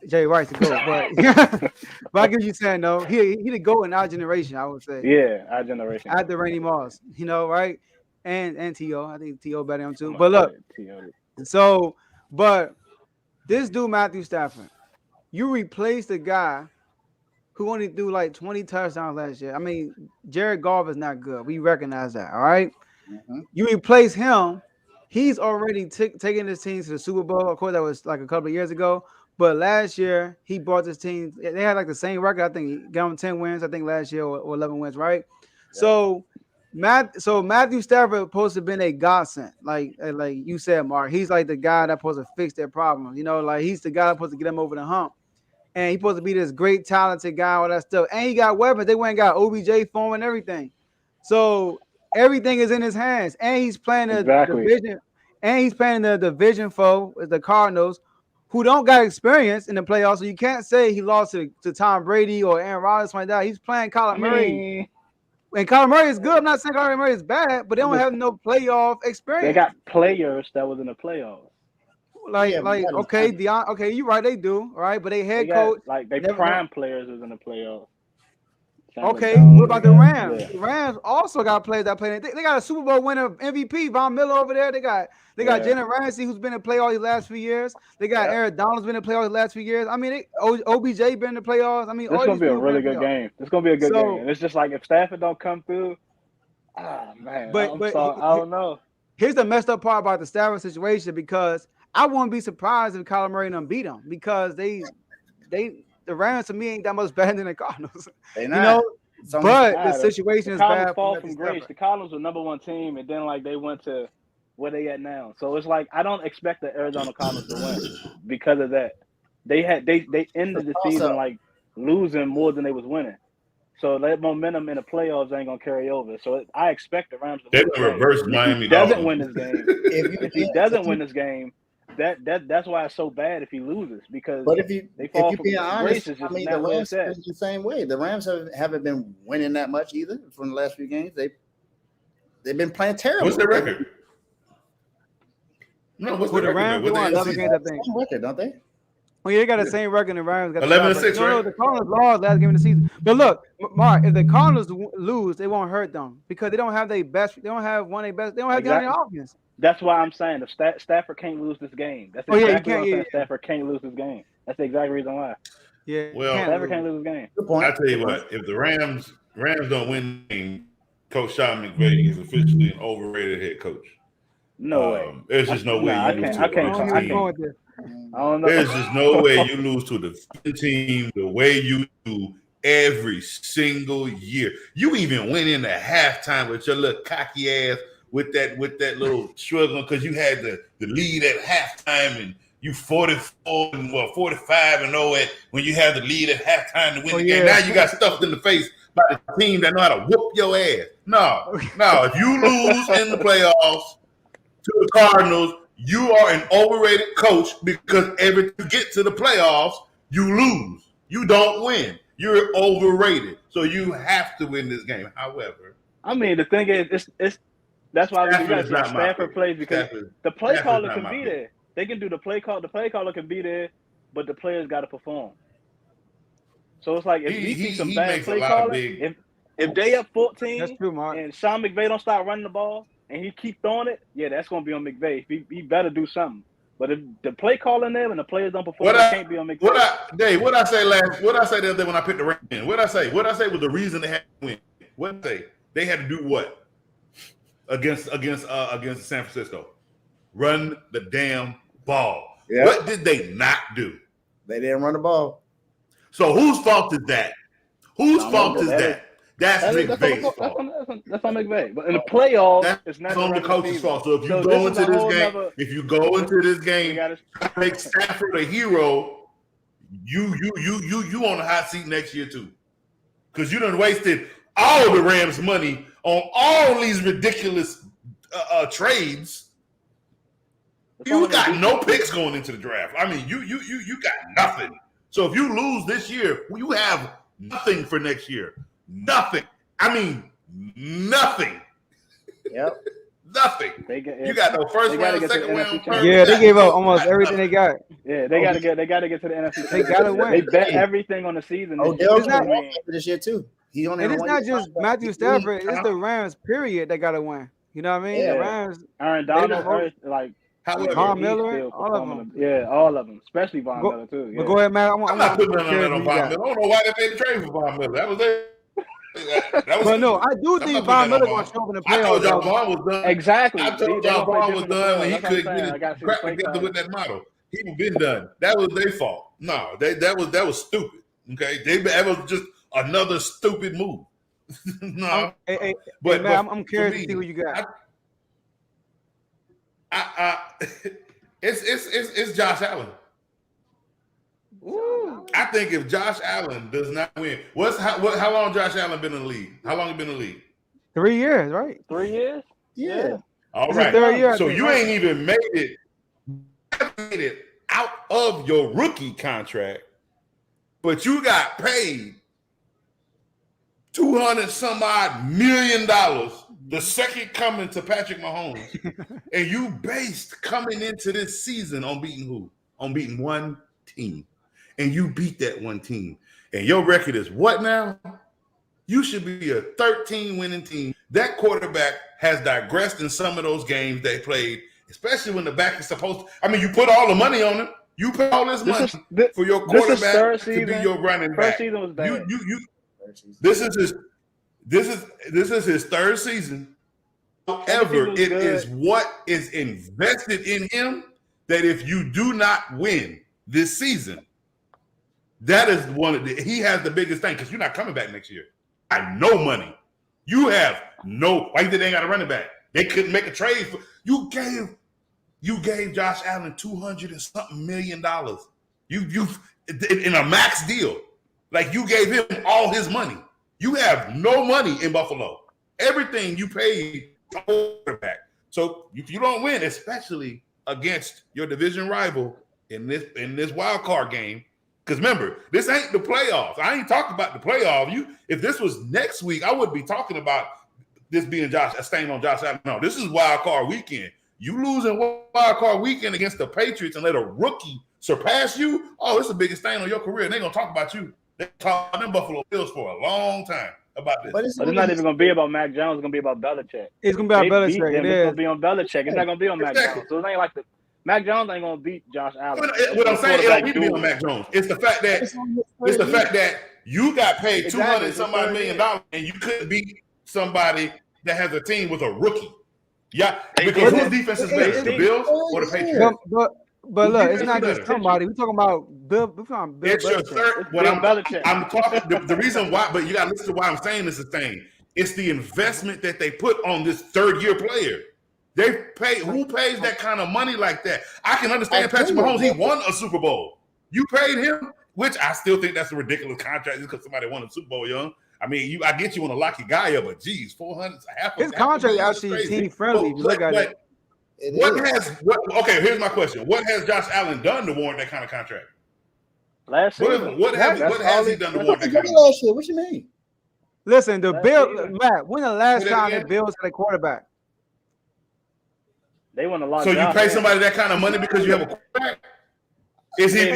Jay Rice to go, but but I get you saying though, he the GOAT in our generation, I would say. Yeah, our generation. After Randy Moss, right, and T.O. I think T.O. better than him too. But look. So, but this dude, Matthew Stafford, you replace the guy who only threw like 20 touchdowns last year. I mean, Jared Goff is not good. We recognize that, all right? Mm-hmm. You replace him. He's already taken his team to the Super Bowl. Of course, that was like a couple of years ago. But last year, he brought this team. They had like the same record. I think he got them 10 wins, I think, last year or 11 wins, right? Yeah. So Matthew Stafford supposed to have been a godsend, like you said, Mark. He's like the guy that's supposed to fix their problems. He's the guy that's supposed to get them over the hump. And he's supposed to be this great, talented guy, all that stuff. And he got weapons. They went and got OBJ form and everything. So everything is in his hands. And he's playing the division. And he's playing the division foe with the Cardinals, who don't got experience in the playoffs. So you can't say he lost to Tom Brady or Aaron Rodgers like that. He's playing Kyler Murray. And Kyler Murray is good. I'm not saying Kyler Murray is bad, but they don't have no playoff experience. They got players that was in the playoffs. Okay, you're right, they do, right? But they head coach, they prime players is in the playoffs. Okay, what about the Rams? Yeah. The Rams also got players that play. They got a Super Bowl winner, MVP, Von Miller over there. They got Jalen Ramsey, who's been in the playoffs the last few years. They got Aaron Donald's been in the playoffs the last few years. I mean, OBJ been in the playoffs. I mean, it's gonna be a really good game. It's gonna be a good game. It's just like if Stafford don't come through, man. I don't know. Here's the messed up part about the Stafford situation, because I wouldn't be surprised if Kyler Murray done beat them, because the Rams to me ain't that much better than the Cardinals. They not. But the situation is bad. Fall from grace. The Cardinals were #1 team, and then they went to where they at now. So it's like I don't expect the Arizona Cardinals to win because of that. They ended the season losing more than they was winning. So that momentum in the playoffs ain't gonna carry over. So I expect the Rams to win. They reverse Miami. If he doesn't win this game, if he doesn't win this game, that's why it's so bad if he loses, because if you're being honest, I mean, the Rams are the same way. The Rams haven't been winning that much either from the last few games. They've been playing terrible. What's their record? No, what's the Rams? They won 11 games, I think. Record, don't they? Well, they got the same record. The Rams got 11-6, right? No, the Cardinals lost last game of the season. But look, Mark, if the Cardinals lose, they won't hurt them because they don't have their best. They don't have one of their best. They don't have the offense. That's why I'm saying if Stafford can't lose this game. That's exactly why I'm saying Stafford can't lose this game. That's the exact reason why. Yeah. Well, Stafford can't lose this game. Good point. I tell you what, if the Rams don't win the game, Coach Sean McVay is officially an overrated head coach. No way. There's just no way you lose to a team. I don't know. There's just no way you lose to the team the way you do every single year. You even went into halftime with your little cocky ass with that little struggle because you had the lead at halftime and you 44 and 45-0 when you have the lead at halftime to win the game. Now you got stuffed in the face by the team that know how to whoop your ass. No. If you lose in the playoffs to the Cardinals, you are an overrated coach because every time you get to the playoffs, you lose. You don't win. You're overrated. So you have to win this game. However, I mean, the thing is, it's that's why we got Stafford plays because the play caller can be there. They can do the play call. The play caller can be there, but the players got to perform. So it's like if we see some bad play calling, if they up 14 that's true, Mark. And Sean McVay don't start running the ball and he keep throwing it, that's gonna be on McVay. He better do something. But if the play calling there and the players don't perform, it can't be on McVay. Dave, what I say the other day when I picked the Rams in? What I say was the reason they had to win. What I say? They had to do what against San Francisco? Run the damn ball. Yep. What did they not do? They didn't run the ball. So whose fault is that? Whose fault is that? That's McVay's fault. That's on McVay. But in the playoffs, it's not on the coach's fault. So if you go into this game, make Stafford a hero, you on the hot seat next year too, because you done wasted all the Rams' money on all these ridiculous trades. You got no picks going into the draft. I mean, you got nothing. So if you lose this year, you have nothing for next year. Nothing. I mean, nothing. Yep. Nothing. You got no first round, second round. Yeah, they gave up almost everything they got. Yeah, they got to get to the NFC. They got to win. They bet everything on the season. Odell's not this year too. And it's not just Matthew Stafford. It's the Rams. Period. They got to win. You know what I mean? Yeah. The Rams. Aaron Donald, Von Miller, all of them. Yeah, all of them, especially Von Miller too. Yeah. But go ahead, man. I'm not putting none on Von Miller. I don't know why they made the trade for Von Miller. That was it. But no, I do think Von Miller going to show up in the playoffs. I told y'all Von was done. Exactly. I told y'all Von was done when he couldn't get his crap together with that model. He been done. That was their fault. No, that was stupid. Okay, that was just another stupid move. No, but man, I'm curious to see who you got. It's Josh Allen. Ooh. I think if Josh Allen does not win, how long Josh Allen been in the league? How long he been in the league? 3 years, right? 3 years? Yeah. All right. So you ain't even made it out of your rookie contract, but you got paid $200 some odd million the second coming to Patrick Mahomes, and you based coming into this season on beating who? On beating one team, and you beat that one team, and your record is what now? You should be a 13-winning team. That quarterback has digressed in some of those games they played, especially when the back is supposed to. I mean, you put all the money on him. You put all this money for your quarterback to be your running back. First season was bad. This is his third season. However, it is what is invested in him that if you do not win this season, that is he has the biggest thing because you're not coming back next year. I have no money. You have no. Why they ain't got a running back? They couldn't make a trade for you. Gave Josh Allen $200 and something million. You in a max deal. Like you gave him all his money. You have no money in Buffalo. Everything you paid quarterback. So if you don't win, especially against your division rival in this wild card game, because remember, this ain't the playoffs. I ain't talking about the playoffs. If this was next week, I would be talking about this being a stain on Josh Allen. No, this is wild card weekend. You losing wild card weekend against the Patriots and let a rookie surpass you. Oh, it's the biggest stain on your career. And they're gonna talk about you. They talk about them Buffalo Bills for a long time about this. But it's not even going to be about Mac Jones. It's going to be about Belichick. It's going to be about Belichick. It's going to be on Belichick. It's not going to be on Mac Jones. So it ain't like Mac Jones ain't going to beat Josh Allen. What I'm saying, it don't need to be on Mac Jones. It's the fact that you got paid $200 some odd million and you couldn't beat somebody that has a team with a rookie. Yeah, because whose defense is better, the Bills or the Patriots? But look, it's not just somebody. We're talking about Bill. It's your third. I'm talking. The reason why, but you got to listen to why I'm saying this is thing. It's the investment that they put on this third-year player. They pay. Who pays that kind of money like that? I can understand Patrick Mahomes. He won a Super Bowl. You paid him, which I still think that's a ridiculous contract because somebody won a Super Bowl young. I mean, I get you want to lock your guy up, but geez, $400. His contract actually team friendly. Look at it. Okay, here's my question. What has Josh Allen done to warrant that kind of contract? Last season. What has he done to warrant that kind of contract? What you mean? Listen, the Bills, Matt, when the last time the Bills had a quarterback? They won a lot. So you pay somebody that kind of money because you have a quarterback? Did he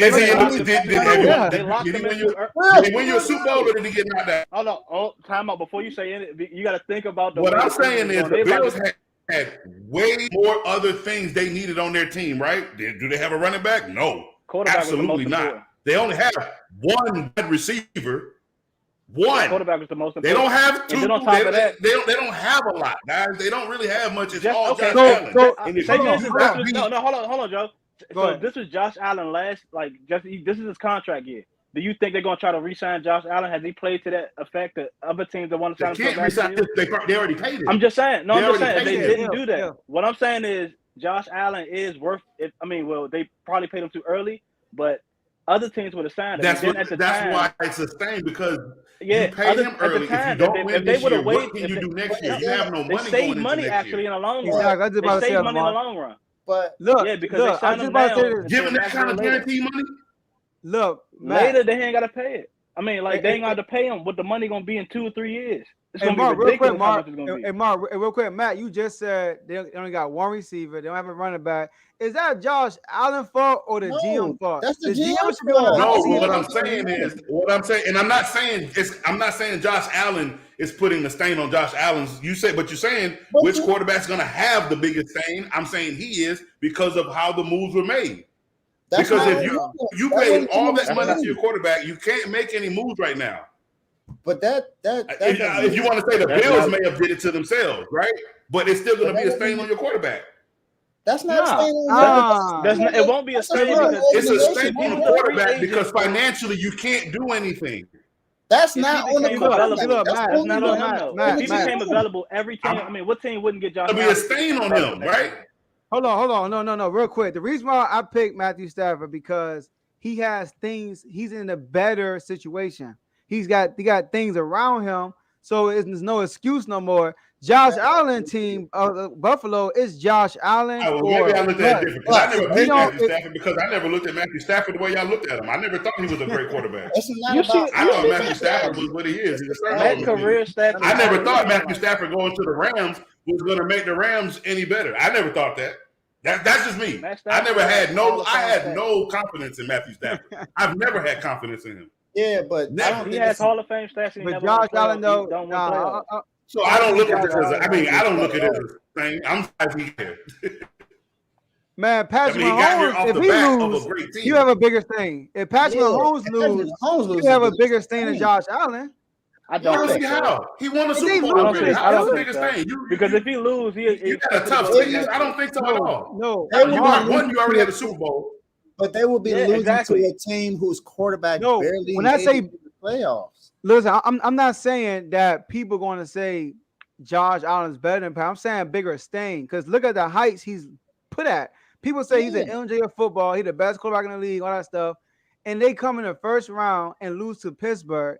win your Super Bowl or did he get knocked out? Hold on. Oh, time out. Before you say anything, you got to think about what I'm saying is the Bills had way more other things they needed on their team, right? Do they have a running back? No, absolutely not. They only have one wide receiver. One. Quarterback was the most important. They don't have two. And then on top of that, they don't have a lot, guys. They don't really have much. It's all okay. Josh Allen. Hold on, Joe. So this was Josh Allen this is his contract year. Do you think they're going to try to re-sign Josh Allen? Has he played to that effect that other teams that want to sign him? They already paid him. I'm just saying. No, I'm just saying. They didn't do that. Yeah. What I'm saying is Josh Allen is worth it. I mean, well, they probably paid him too early, but other teams would have signed him. That's why it's sustained because you paid him early. If you don't win this year, what can you do next year? You have no money going into next year. In the long run. They save money in the long run. But look, because they signed him down. Giving that kind of guarantee money? Look, later they ain't got to pay it. I mean, they ain't got to pay him what the money going to be in 2 or 3 years. It's going to be ridiculous how much it's going to be. Mark, real quick, Matt, you just said they only got one receiver. They don't have a running back. Is that Josh Allen fault or the GM fault? That's the GM should be on. No, what I'm saying, and I'm not saying Josh Allen is putting the stain on Josh Allen's. You're saying which quarterback's going to have the biggest stain? I'm saying he is because of how the moves were made. Because if you paid all that money to your quarterback, you can't make any moves right now. But if you want to say the Bills may have did it to themselves, right? But it's still going to be a stain on your quarterback. That's not a stain on it won't be a stain. It's a stain on the quarterback because financially you can't do anything. That's not on the quarterback. That's not on him. He became available every team. I mean, what team wouldn't get Josh Allen? It'll be a stain on him, right? Hold on. No. Real quick. The reason why I picked Matthew Stafford because he has things. He's in a better situation. He got things around him So there's no excuse no more. Josh Allen team, Buffalo is Josh Allen. Well, maybe I looked at it different because I never you picked know, Matthew Stafford because I never looked at Matthew Stafford the way y'all looked at him. I never thought he was a great quarterback. You see, I thought Matthew Stafford was what he is. He's a that turnover career machine. stats. I never thought Matthew Stafford going to the Rams was going to make the Rams any better. I never thought that. That's just me. I never had no confidence in Matthew Stafford. I've never had confidence in him. Yeah, but he has Hall of Fame stats. But Josh Allen though, so I don't look at it as I don't look at it as a thing. I'm surprised he can. Man, Patrick Mahomes, if he lose, you have a bigger thing. If Patrick Mahomes lose, you have a bigger thing than Josh Allen. I don't see how he won a Super Bowl. I don't think so. Because if he lose, he got a tough season. I don't think so at all. No, you already had a Super Bowl, but they will be losing to a team whose quarterback barely when I say the playoffs. Listen, I'm not saying that people going to say Josh Allen's better than Pat. I'm saying bigger stain because look at the heights he's put at. People say he's an MJ of football. He's the best quarterback in the league, all that stuff. And they come in the first round and lose to Pittsburgh.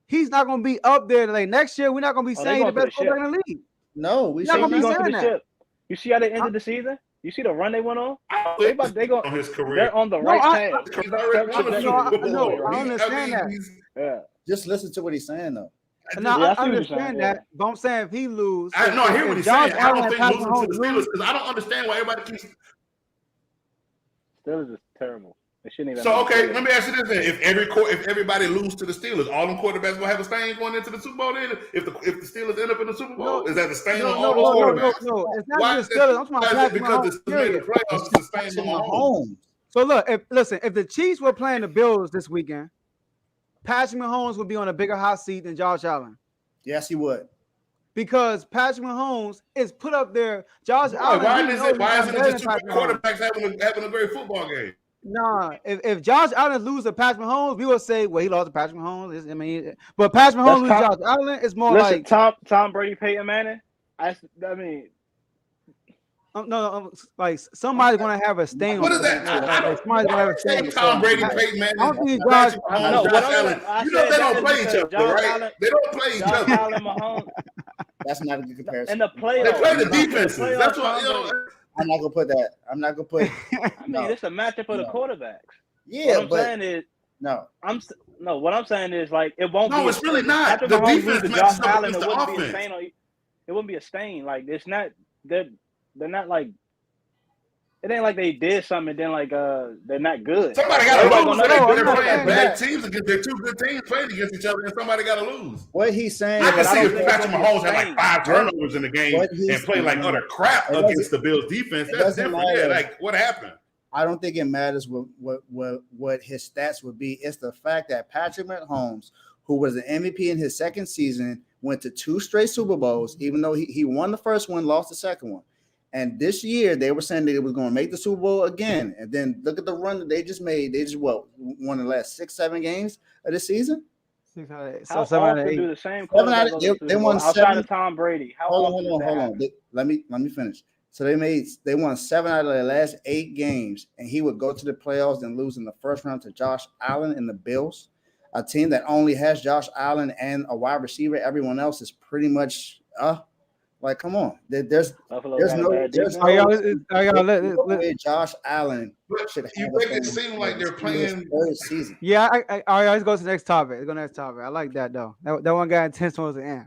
He's not going to be up there. Like next year, we're not going to be saying he's the best quarterback in the league. No, we're not going to be saying that. You see how they ended the season? You see the run they went on? They go on his career. They're on the right path. I understand that. Yeah. Just listen to what he's saying, though. No, I understand that, but I'm saying if he loses, I hear what he's saying. I don't think losing to the Steelers because I don't understand why everybody keeps. Steelers is terrible. They shouldn't even. So okay, let me ask you this: then. If everybody lose to the Steelers, all them quarterbacks gonna have a stain going into the Super Bowl. Then, if the Steelers end up in the Super Bowl, is that the stain on all those quarterbacks? No, it's not just Steelers. I'm talking about because the Steelers made the playoffs. It's the stain on Mahomes. So look, if the Chiefs were playing the Bills this weekend, Patrick Mahomes would be on a bigger hot seat than Josh Allen. Yes, he would. Because Patrick Mahomes is put up there. Josh Allen. Why isn't it just two quarterbacks having a great football game? Nah, if Josh Allen loses to Patrick Mahomes, we will say, well, he lost to Patrick Mahomes. But Patrick Mahomes loses to Josh Allen, it's more like Tom Brady, Peyton Manning. I mean. No, like somebody's gonna have a stain. What is that? Somebody's gonna have a stain. Tom Brady, Peyton Manning. I don't think Josh Allen. You know they don't play each other, right? They don't play each other. Allen, Mahomes. That's not a good comparison. In the playoffs, they play the defenses. That's what. I'm not gonna put that. I'm not gonna put. I mean, it's a matchup for the quarterbacks. Yeah, what I'm saying is no. What I'm saying is like it won't. No, it's really not. The defense matches up against the offense. It wouldn't be a stain. Like it's not. They're not like. It ain't like they did something and then like they're not good. Somebody got to lose. They're playing bad teams against. They're two good teams playing against each other, and somebody got to lose. What he's saying, I can see if Patrick Mahomes had like 5 turnovers in the game and play like utter crap against the Bills defense. That's different. Yeah, like what happened? I don't think it matters what his stats would be. It's the fact that Patrick Mahomes, who was an MVP in his second season, went to 2 straight Super Bowls, even though he won the first one, lost the second one. And this year, they were saying that it was going to make the Super Bowl again. And then look at the run that they just made. They just, won the last 6-7 games of the season? How often do the same quarterback they won outside of Tom Brady? Hold on. Let me finish. So they won 7 out of their last 8 games, and he would go to the playoffs and lose in the first round to Josh Allen and the Bills, a team that only has Josh Allen and a wide receiver. Everyone else is pretty much like, come on. There's no way Josh Allen should have. You make it seem like they're playing third season. Yeah, all right, let's go to the next topic. Let's go to the next topic. I like that though. That one got intense towards the end.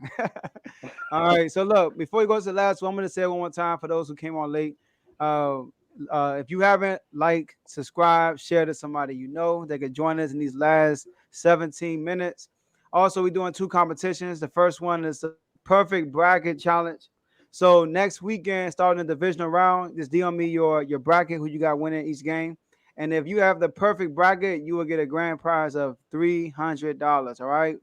All right, so look, before we go to the last one, I'm gonna say it one more time for those who came on late. If you haven't subscribe, share to somebody you know that could join us in these last 17 minutes. Also, we're doing 2 competitions. The first one is the perfect bracket challenge. So next weekend, starting the divisional round, just DM me your bracket, who you got winning each game. And if you have the perfect bracket, you will get a grand prize of $300. All right.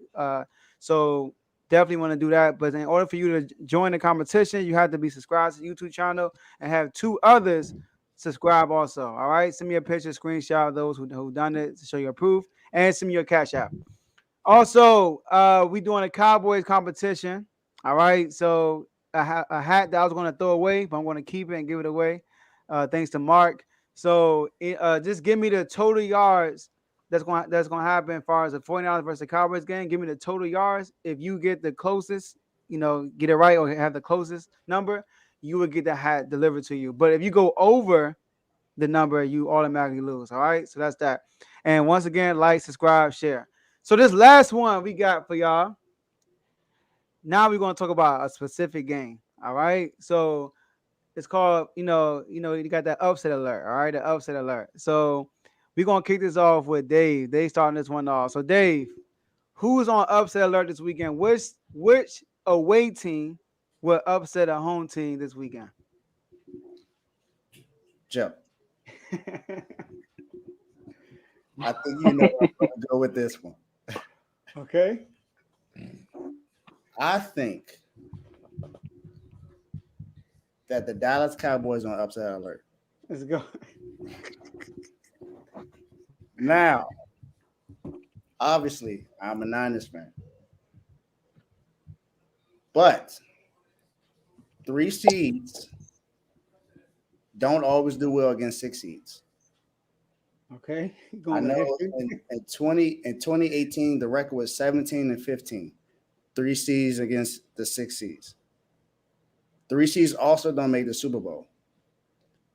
So definitely want to do that. But in order for you to join the competition, you have to be subscribed to the YouTube channel and have 2 others subscribe also. All right. Send me a picture, screenshot of those who done it to show your proof, and send me your Cash App. Also, we doing a Cowboys competition. All right, so a hat that I was going to throw away, but I'm going to keep it and give it away, thanks to Mark. So just give me the total yards that's going to happen as far as the 49ers versus the Cowboys game. Give me the total yards. If you get the closest, get it right or have the closest number, you would get the hat delivered to you. But if you go over the number, you automatically lose. All right, so that's that. And once again, like, subscribe, share. So this last one we got for y'all. Now we're going to talk about a specific game. All right, so it's called, you got that upset alert. All right, the upset alert. So we're going to kick this off with Dave. Dave starting this one off. So Dave, who's on upset alert this weekend? Which away team will upset a home team this weekend? Joe. I think I'm going to go with this one. Okay. I think that the Dallas Cowboys are on upset alert. Let's go. Now, obviously, I'm a Niners fan. But 3 seeds don't always do well against 6 seeds. Okay. I know in 2018, the record was 17-15. 3 seeds against the 6 seeds. 3 seeds also don't make the Super Bowl.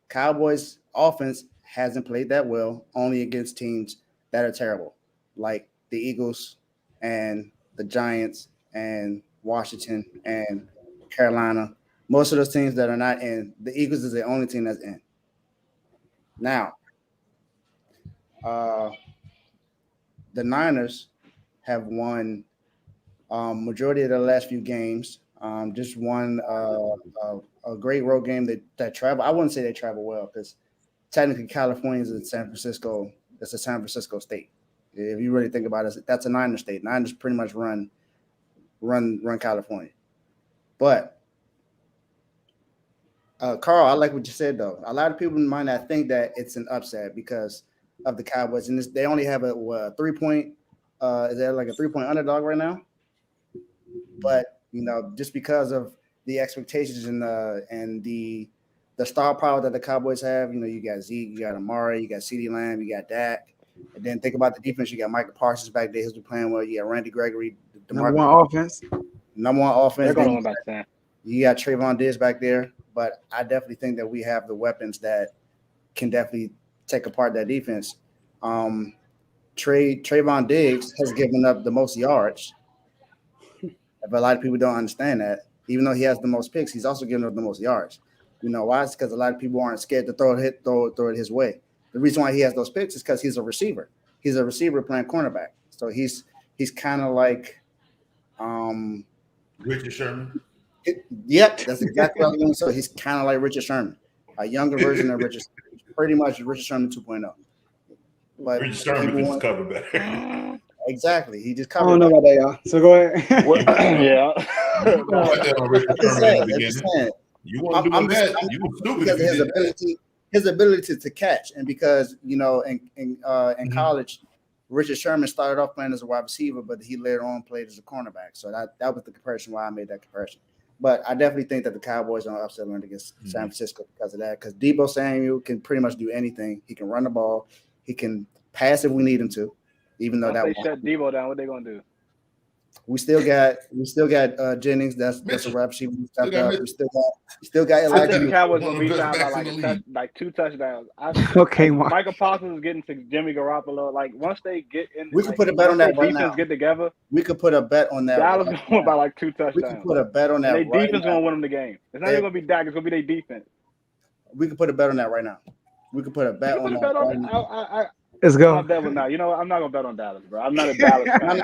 Cowboys offense hasn't played that well, only against teams that are terrible, like the Eagles and the Giants and Washington and Carolina. Most of those teams that are not in, the Eagles is the only team that's in. Now, the Niners have won majority of the last few games. Just won a great road game that travel. I wouldn't say they travel well because technically California is in San Francisco. It's a San Francisco state. If you really think about it, that's a Niner state. Niners pretty much run California. But Carl, I like what you said though. A lot of people might not think that it's an upset because of the Cowboys, and they only have a 3-point. Is that like a 3-point underdog right now? But just because of the expectations and the star power that the Cowboys have, you got Zeke, you got Amari, you got CeeDee Lamb, you got Dak, and then think about the defense. You got Michael Parsons back there who's been playing well. You got Randy Gregory, number one offense. They're going on back there. You got Trayvon Diggs back there, but I definitely think that we have the weapons that can definitely take apart that defense. Trayvon Diggs has given up the most yards. But a lot of people don't understand that. Even though he has the most picks, he's also giving up the most yards. You know why? It's because a lot of people aren't scared to throw it his way. The reason why he has those picks is because he's a receiver. He's a receiver playing cornerback. So he's kind of like Richard Sherman. Yep, that's exactly what I was going to say. He's kind of like Richard Sherman, a younger version of Richard, pretty much Richard Sherman 2.0. But Richard Sherman can just cover better. Exactly, he just I covered. don't know about that, y'all. So go ahead. Yeah. You want to do that? You were stupid because his ability to catch, and because in college, Richard Sherman started off playing as a wide receiver, but he later on played as a cornerback. So that was the comparison why I made that comparison. But I definitely think that the Cowboys are upset alert against San Francisco because of that. Because Deebo Samuel can pretty much do anything. He can run the ball. He can pass if we need him to. Even though they shut Deebo down, what they gonna do? We still got Jennings. That's a rap sheet. We still got. I think the Cowboys gonna beat down by like 2 touchdowns. Okay, Michael Parsons is getting to Jimmy Garoppolo. Like once they get in, we can put a bet on that right now. Get together. We could put a bet on that. Dallas gonna win by like 2 touchdowns. We can put a bet on that. Their defense gonna win them the game. It's not even gonna be Dak. It's gonna be their defense. We can put a bet on that right now. We could put a bet on that. Let's go. I'm not betting now. I'm not gonna bet on Dallas, bro. I'm not a Dallas fan.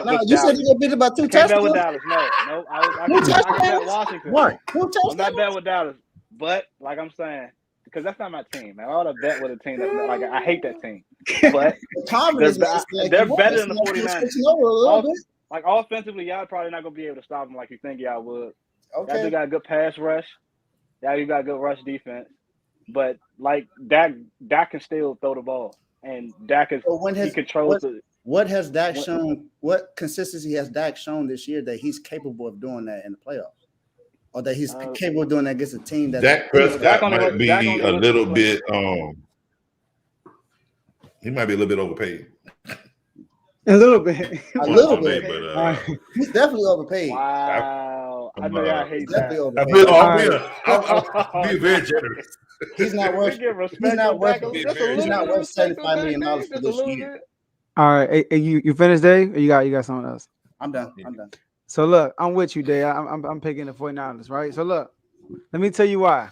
No. You said you're gonna bet about 2 touchdowns. Bet with Dallas. No. I can bet Washington. What? 2 touchdowns? I'm not betting with Dallas, but like I'm saying, because that's not my team, man. I ought to bet with a team that's not, like I hate that team, but they're better than the 49ers. Like offensively, y'all probably not gonna be able to stop them like you think y'all would. Okay. Y'all got a good pass rush. Y'all got a good rush defense, but like Dak can still throw the ball. And Dak he controls it. What has Dak shown? What consistency has Dak shown this year that he's capable of doing that in the playoffs, or that he's capable of doing that against a team that Dak Prescott might be a little bit. He might be a little bit overpaid. A little bit. A little bit. But He's definitely overpaid. Wow. I know y'all hate He's that. definitely I'm overpaid. being very generous. He's not worth. We give respect He's not on worth. Dak. He's Just a He's little not bit of worth respect on $75 Dak, million man. for Just a this little year. bit. All right, hey, you finished, Dave? Or you got something else? I'm done. So look, I'm with you, Dave. I'm picking the 49ers, right? So look, let me tell you why.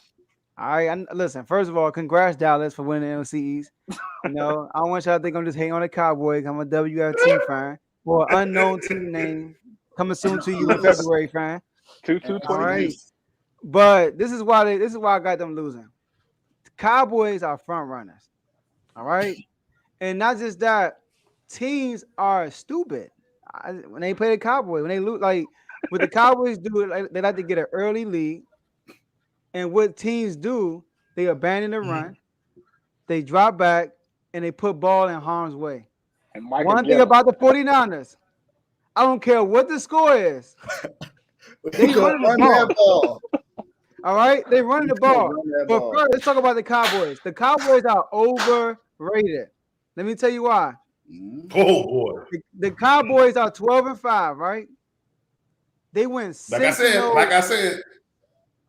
All right, listen. First of all, congrats Dallas for winning the NFC East. You know, I don't want y'all to think I'm just hating on the Cowboys. I'm a WFT fan for an unknown team name coming soon to you in February, fan. 2-2-20. All right, but this is why I got them losing. The Cowboys are front runners. All right, and not just that, teams are stupid. When they play the Cowboys, when they lose, like what the Cowboys do, they like to get an early lead, and what teams do, they abandon the run, they drop back, and they put ball in harm's way. And Micah One thing get 'em. about the 49ers, I don't care what the score is, they Run running the that ball. all right? They running the ball. Run that But ball. first, let's talk about the Cowboys. The Cowboys are overrated. Let me tell you why. Oh boy! The Cowboys are 12-5, right? They went 6-0. Like I said,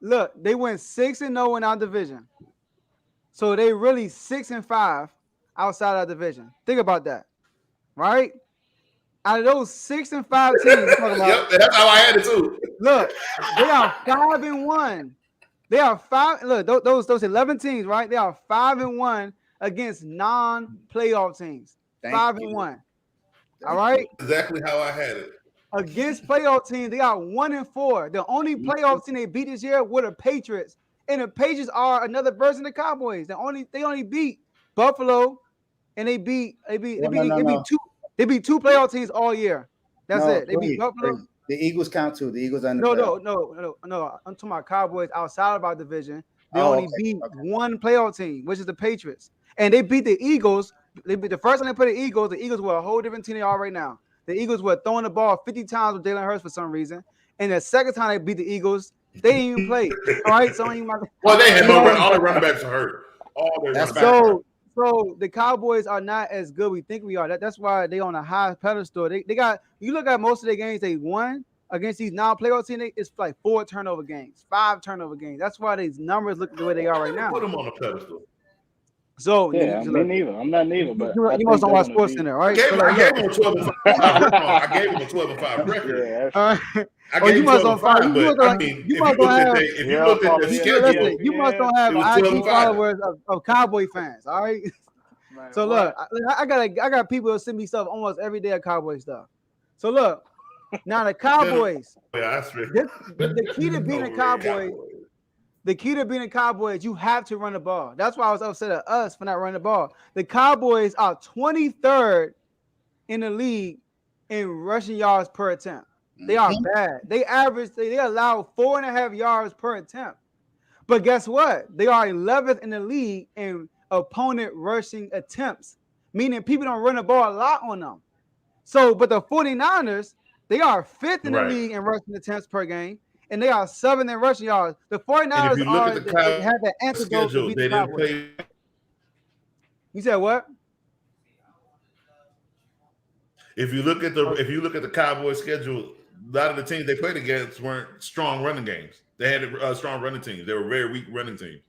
Look, they went 6-0 in our division. So they really 6-5 outside our division. Think about that, right? Out of those 6-5 teams, we're talking about, yep, that's how I had it too. look, they are 5-1. They are 5. Look, those 11 teams, right? They are 5-1 against non-playoff teams. 5-1. All right. Exactly how I had it. Against playoff teams, they are 1-4. The only playoff team they beat this year were the Patriots, and the Patriots are another version of the Cowboys. They only beat Buffalo, and they beat two playoff teams all year. That's it. They beat Buffalo. The Eagles count too. The Eagles are No. I'm talking about Cowboys outside of our division. They only beat one playoff team, which is the Patriots, and they beat the Eagles. They beat the first time they played the Eagles were a whole different team they are right now. The Eagles were throwing the ball 50 times with Jalen Hurts for some reason. And the second time they beat the Eagles, they didn't even play. All right. So they had all the running backs are hurt. All their running backs. So the Cowboys are not as good we think we are. That's why they on a high pedestal. They got, you look at most of their games they won against these non-playoff teams, it's like 4 turnover games, 5 turnover games. That's why these numbers look the way they are right now. Put them on a pedestal. So yeah, me neither. I'm not neither. But you must don't watch Sports Center, right? I gave him a 12-5. I gave him a 12-5 record. Yeah, all right. I gave him 12-5, but I mean, if you looked at the schedule, you must don't have IG followers of Cowboy fans, all right? Man, so look, I got people who send me stuff almost every day of Cowboy stuff. So look, now the Cowboys, the key to being a Cowboy. The key to being a Cowboy is you have to run the ball. That's why I was upset at us for not running the ball. The Cowboys are 23rd in the league in rushing yards per attempt. They are bad. They allow 4.5 yards per attempt. But guess what? They are 11th in the league in opponent rushing attempts, meaning people don't run the ball a lot on them. So, but the 49ers, they are 5th in the league in rushing attempts per game. And they are 7th in rushing yards. The 49ers they have the antidote to beat the Cowboys. You said what? If you look at the Cowboys schedule, a lot of the teams they played against weren't strong running games. They had strong running teams. They were very weak running teams.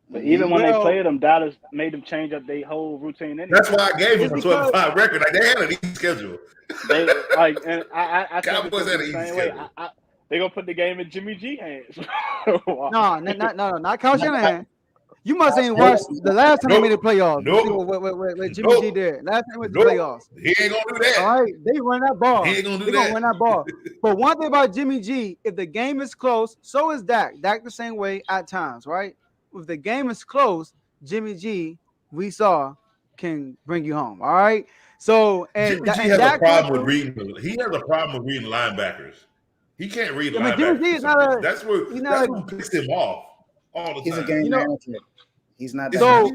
But even when they played them, Dallas made them change up their whole routine. Anyway. That's why I gave them a 12-5 record. Like they had an easy schedule. They and I Cowboys had an easy schedule. They're gonna put the game in Jimmy G hands. No, not Kyle Shanahan. You must ain't watched the last time they made the playoffs. What Jimmy G did. Last time with the playoffs. He ain't gonna do that. All right, they run that ball. He ain't gonna do that. Gonna run that ball. But one thing about Jimmy G, if the game is close, so is Dak. Dak the same way at times, right? If the game is close, Jimmy G, we saw, can bring you home. All right. So Jimmy G has a problem with reading. He has a problem with reading linebackers. He can't read linebackers. Jimmy G is not that's what pissed him off all the time. He's a game manager. He's not that. So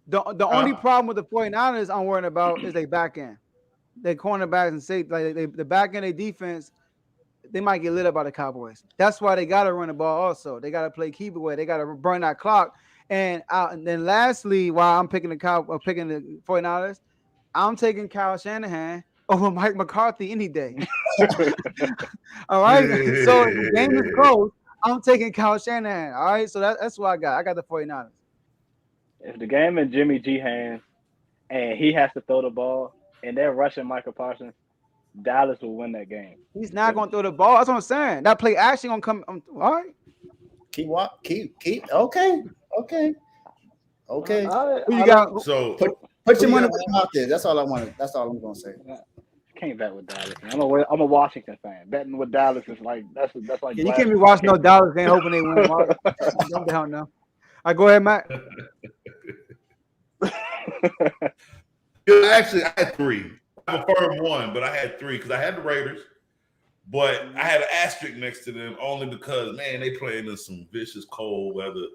the only problem with the 49ers I'm worried about is their back end. Their cornerbacks and safety, like the back end, their defense, they might get lit up by the Cowboys. That's why they got to run the ball also. They got to play keep away. They got to burn that clock. And then lastly, while I'm picking the 49ers, I'm taking Kyle Shanahan over Mike McCarthy any day. All right. So if the game is close, I'm taking Kyle Shanahan. All right. So that's what I got. I got the 49ers. If the game in Jimmy G hands and he has to throw the ball and they're rushing Michael Parsons, Dallas will win that game. He's not going to throw the ball. That's what I'm saying. That play actually going to come. All right. Keep. Okay. Who you got? So Put your money where your mouth is. That's all I wanted. That's all I'm gonna say. Can't bet with Dallas. I'm a Washington fan. Betting with Dallas is like that's like. Yeah, you can't be watching no Dallas game hoping they win. Don't down now. All right, go ahead, Matt. Actually, I had 3. I preferred 1, but I had 3 because I had the Raiders, but I had an asterisk next to them only because, man, they playing in some vicious cold weather,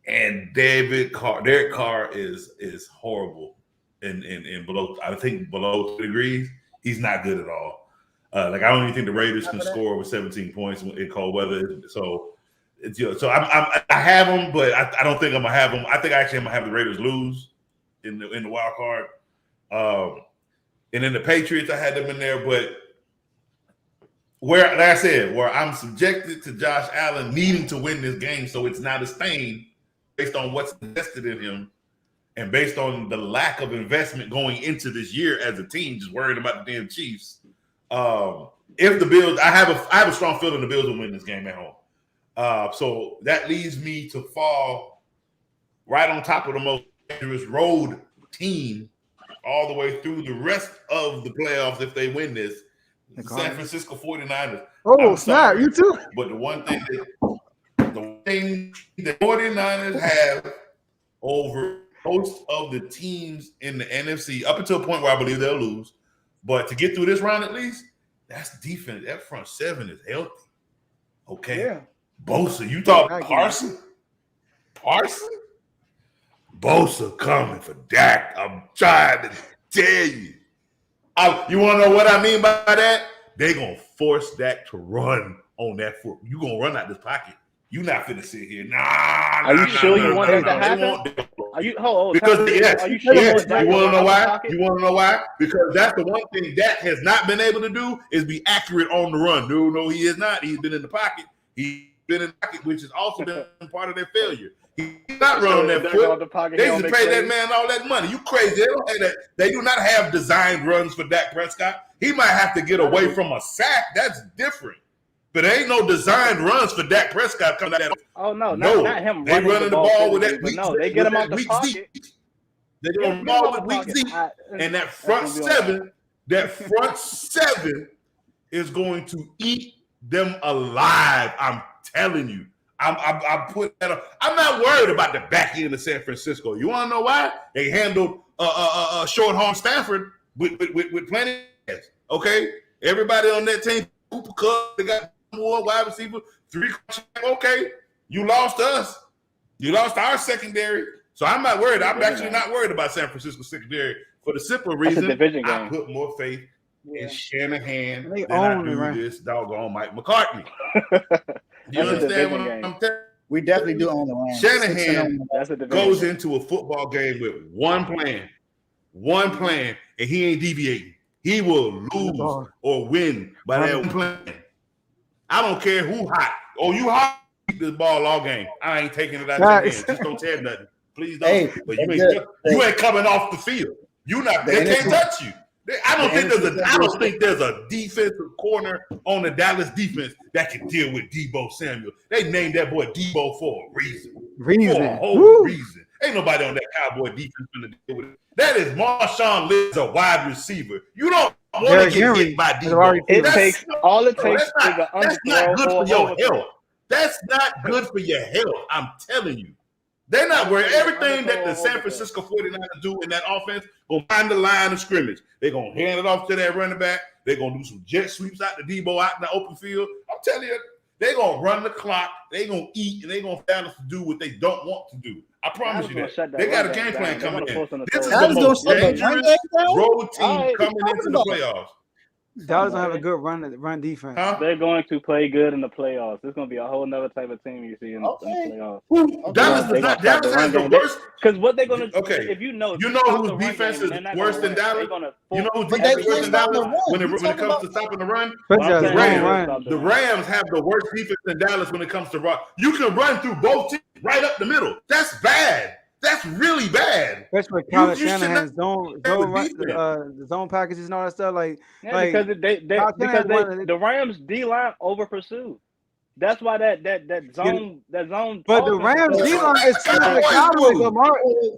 and Derek Carr is horrible in below, I think below 2 degrees. He's not good at all. I don't even think the Raiders can score over 17 points in cold weather. So I have them, but I don't think I'm gonna have them. I think actually I'm gonna have the Raiders lose in the wild card. And then the Patriots, I had them in there, but like I said, where I'm subjected to Josh Allen needing to win this game, so it's not a stain based on what's invested in him and based on the lack of investment going into this year as a team, just worried about the damn Chiefs. If the Bills, I have a strong feeling the Bills will win this game at home. So that leads me to fall right on top of the most dangerous road team all the way through the rest of the playoffs if they win this. The San Francisco 49ers. Oh, snap, you too. But the one thing the 49ers have over most of the teams in the NFC, up until a point where I believe they'll lose, but to get through this round at least, that's defense. That front 7 is healthy. Okay. Yeah. Bosa, you talk Parson? Bosa coming for Dak. I'm trying to tell you. You want to know what I mean by that? They're going to force Dak to run on that foot. You're going to run out this pocket. You're not finna sit here. Are you sure you want that to happen? Are you? Because yes, are you sure? Yes. You want to know why? You want to know why? Because that's the one thing Dak has not been able to do is be accurate on the run. No, he is not. He's been in the pocket. He's been in the pocket, which has also been part of their failure. He's not running that foot. They used to pay that man all that money. You crazy? They don't have that. They do not have designed runs for Dak Prescott. He might have to get away from a sack. That's different. But there ain't no designed runs for Dak Prescott coming out. Oh no, not him. They running the ball with that. No, they get him out the pocket. They get him the ball with weak Zeke, and that front seven is going to eat them alive. I'm telling you. I'm putting that up. I'm not worried about the back end of San Francisco. You want to know why? They handled short-arm Stafford with plenty of ass. Okay, everybody on that team, Cooper Kupp, they got more wide receiver, 3. Okay, you lost us. You lost our secondary. So I'm not worried. I'm actually not worried about San Francisco secondary for the simple reason I put more faith in Shanahan than I do this doggone Mike McCarthy. You understand what I'm telling you? We definitely do own the Rams. Shanahan goes into a football game with one plan, and he ain't deviating. He will lose or win by that one plan. I don't care who hot. Oh, you hot? Keep this ball all game. I ain't taking it out of your hands. Just don't tell nothing. Please don't. Hey, but you ain't coming off the field. You not. They can't touch you. I don't think there's a defensive corner on the Dallas defense that can deal with Deebo Samuel. They named that boy Deebo for a reason. For a whole reason. Ain't nobody on that Cowboy defense going to deal with it. That is Marshawn Lynch, a wide receiver. You don't want to get hit by Deebo. That's not good for your health. That's not good for your health. I'm telling you. They're not worried. Everything that the San Francisco 49ers do in that offense going to find the line of scrimmage. They're going to hand it off to that running back. They're going to do some jet sweeps out to Deebo out in the open field. I'm telling you, they're going to run the clock. They're going to eat, and they're going to fail us to do what they don't want to do. I promise you that. They got a game plan coming in. This is the most dangerous road team coming into the playoffs. Dallas don't have a good run defense. Huh? They're going to play good in the playoffs. It's going to be a whole nother type of team you see in the playoffs. Dallas has the worst. Because what they're going to Okay, if you know whose defense is worse than Dallas? You know whose defense is worse than Dallas when it comes to stopping the run? The Rams have the worst defense than Dallas when it comes to run. You can run through both teams right up the middle. That's bad. That's really bad. Especially with Kyle Shanahan's zone packages and all that stuff. Because the Rams D line over pursued. That's why that zone. But the Rams D line is similar to the Cowboys.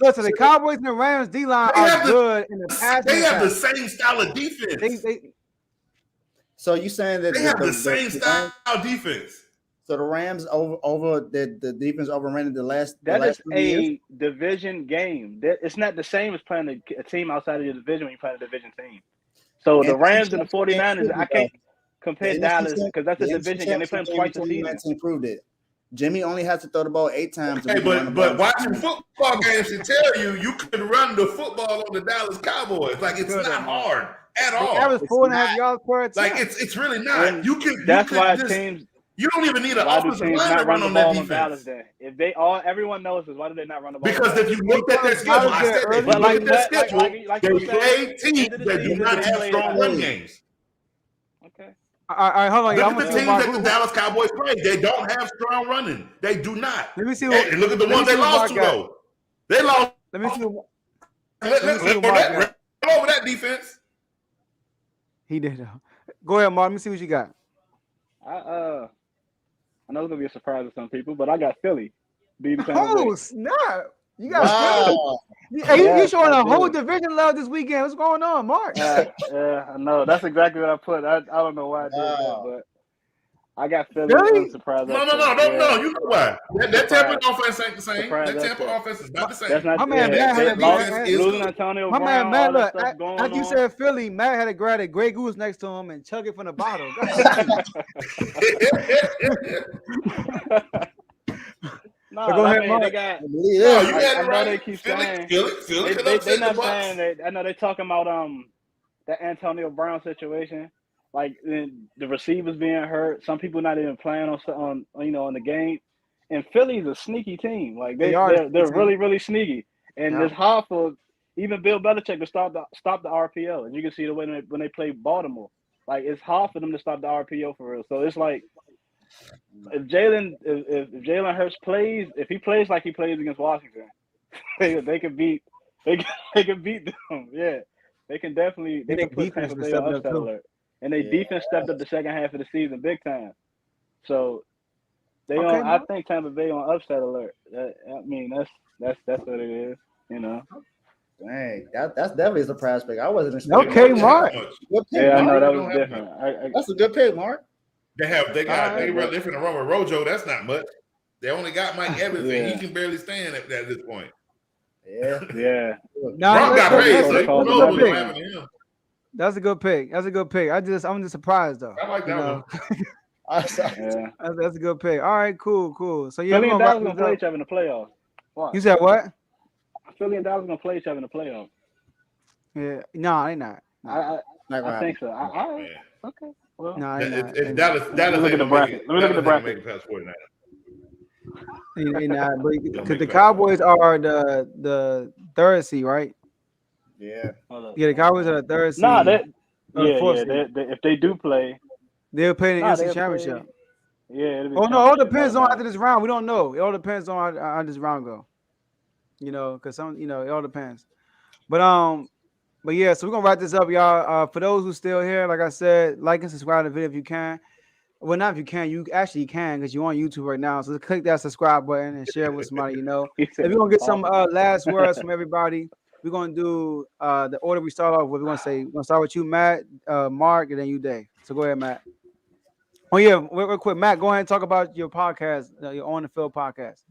Listen, the Cowboys and the Rams D line are good in the pass. They have the same style of defense. So you saying that they have the same style defense? So the Rams over the defense overran the last. That is a division game. It's not the same as playing a team outside of your division when you play a division team. So the Rams and the 49ers, I can't compare Dallas because that's a division game. They play them twice a season. Improved it. Jimmy only has to throw the ball 8 times. Hey, but watching football games should tell you can run the football on the Dallas Cowboys. Like it's not hard at all. That was 4.5 yards per attempt. Like it's really not. That's why teams. You don't even need an offensive line to run on that defense. If everyone knows this, why do they not run the ball? Because if you look at their schedule, I said if you look at their schedule, they play teams that do not have strong run games. Okay. All right, hold on. Look at the teams that the Dallas Cowboys play. They don't have strong running. They do not. Let me see. And look at the ones they lost to, though. They lost. Let me see. Let over that defense. He did. Go ahead, Mark. Let me see what you got. I know it's gonna be a surprise to some people, but I got Philly. Oh snap! You got Philly. Hey, you showing a whole division love this weekend. What's going on, Mark? Yeah, I know. That's exactly what I put. I don't know why I did that, but I got Philly. Really? Surprise. No. You know why? That Tampa offense ain't the same. That Tampa offense is not the same. That's not, my man Matt had losing Antonio Brown. My man Matt, look, like you said Philly, Matt had to grab a Grey Goose next to him and chug it from the bottle. No, go ahead, Mark. They got. I know they keep saying. They're not saying. I know they're talking about the Antonio Brown situation. Like the receivers being hurt, some people not even playing on the game, and Philly's a sneaky team. Like they're really really sneaky, and it's hard for even Bill Belichick to stop the RPO. And you can see the way when they play Baltimore, like it's hard for them to stop the RPO for real. So it's like if Jalen Hurts plays, if he plays like he plays against Washington, they can beat them. Yeah, they can definitely put Tampa Bay on upset alert. And their defense stepped up the second half of the season big time. So I think Tampa Bay on upset alert. I mean, that's what it is, you know. Dang, that's definitely a surprise pick. I wasn't expecting. Okay, Mark. Yeah, I know that was different. That's a good pick, Mark. They run different run with Rojo. That's not much. They only got Mike Evans, and he can barely stand at this point. Yeah. Brown got paid, so you know what's happening to him. That's a good pick. I'm just surprised though. I like that one. That's a good pick. All right, cool. So Philly and Dallas gonna play each other in the playoffs. What? You said what? Philly and Dallas gonna play each other in the playoffs. Yeah, no, they not. I think so. Okay. Well, no, Dallas look at the bracket. Let me look at the bracket. Because the Cowboys are the third seed, right? Yeah. The Cowboys are the third seed. If they do play, they'll play in the NFC Championship. Yeah. Oh no, it all depends on after this round. We don't know. It all depends on how this round go. You know, because it all depends. But yeah, so we're gonna wrap this up, y'all. For those who still here, like I said, like and subscribe to the video if you can. Well, not if you can, you actually can because you're on YouTube right now. So click that subscribe button and share it with somebody you know. If we're gonna get some last words from everybody, we're gonna do the order we start off with. We're gonna start with you, Matt, Mark, and then you, Dave. So go ahead, Matt. Oh yeah, real quick, Matt, go ahead and talk about your podcast, your On the Field podcast.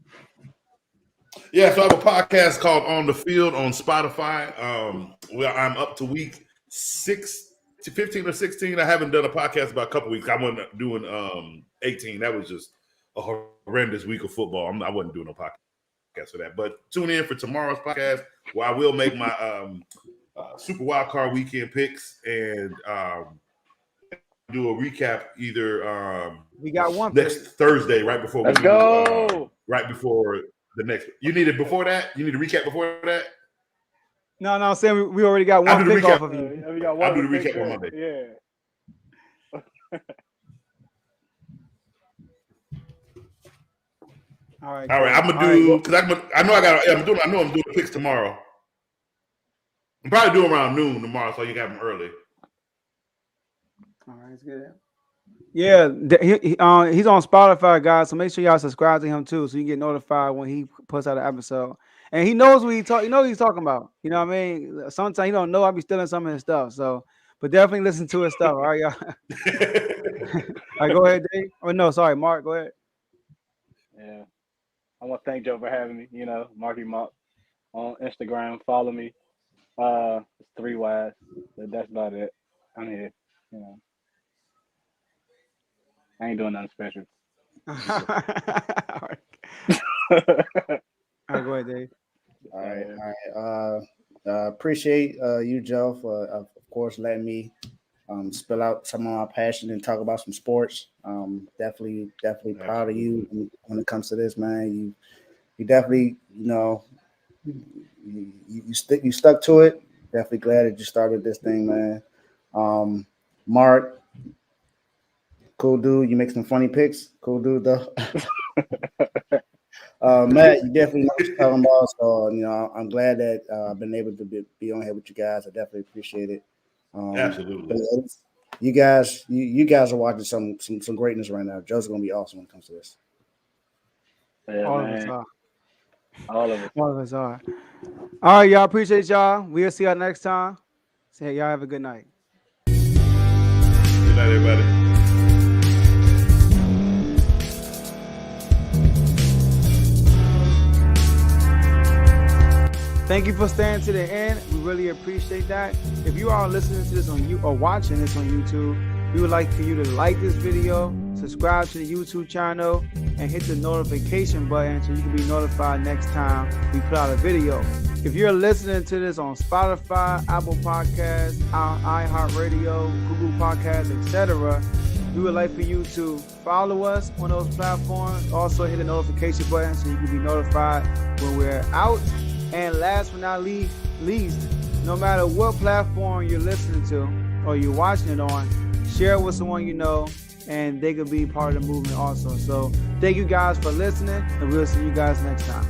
Yeah, so I have a podcast called On the Field on Spotify. I'm up to week 15 or 16. I haven't done a podcast about a couple weeks. I wasn't doing 18. That was just a horrendous week of football. I wasn't doing a podcast for that. But tune in for tomorrow's podcast where I will make my Super Wild Card weekend picks and do a recap either We got one next Thursday, right before. Let's go. Right before the next. You need it before that. You need a recap before that. No, I'm saying we already got one pick off of you. We got one. I'll do the recap on Monday. Yeah. All right. I'm gonna do because I'm doing the picks tomorrow. I'm probably doing around noon tomorrow, so you got them early. All right, it's good. Yeah, he's on Spotify, guys. So make sure y'all subscribe to him too, so you get notified when he puts out an episode. And he knows what he talk. You know what he's talking about. You know what I mean? Sometimes he don't know. I be stealing some of his stuff. So, but definitely listen to his stuff. All right, y'all. All right, go ahead, Dave. Oh no, sorry, Mark. Go ahead. Yeah, I want to thank Joe for having me. You know, Marky Mark on Instagram. Follow me. It's 3 Ys. But that's about it. I'm here. You know, I ain't doing nothing special. All right, go ahead, Dave. All right. Appreciate you, Joe, for of course letting me spill out some of my passion and talk about some sports. Definitely proud of you when it comes to this, man. You definitely, you stuck to it. Definitely glad that you started this thing, man. Mark, cool dude. You make some funny picks. Cool dude, though. Matt, you definitely know what you're talking about. So, I'm glad that I've been able to be on here with you guys. I definitely appreciate it. Absolutely. You guys are watching some greatness right now. Joe's gonna be awesome when it comes to this. Yeah, All man. of us are. All of it. All of us are. All right, y'all. Appreciate y'all. We'll see y'all next time. Say, y'all have a good night. Good night, everybody. Thank you for staying to the end. We really appreciate that. If you are listening to this on you or watching this on YouTube, we would like for you to like this video, subscribe to the YouTube channel, and hit the notification button so you can be notified next time we put out a video. If you're listening to this on Spotify, Apple Podcasts, iHeartRadio, Google Podcasts, etc., we would like for you to follow us on those platforms. Also hit the notification button so you can be notified when we're out. And last but not least, no matter what platform you're listening to or you're watching it on, share it with someone you know, and they could be part of the movement also. So thank you guys for listening, and we'll see you guys next time.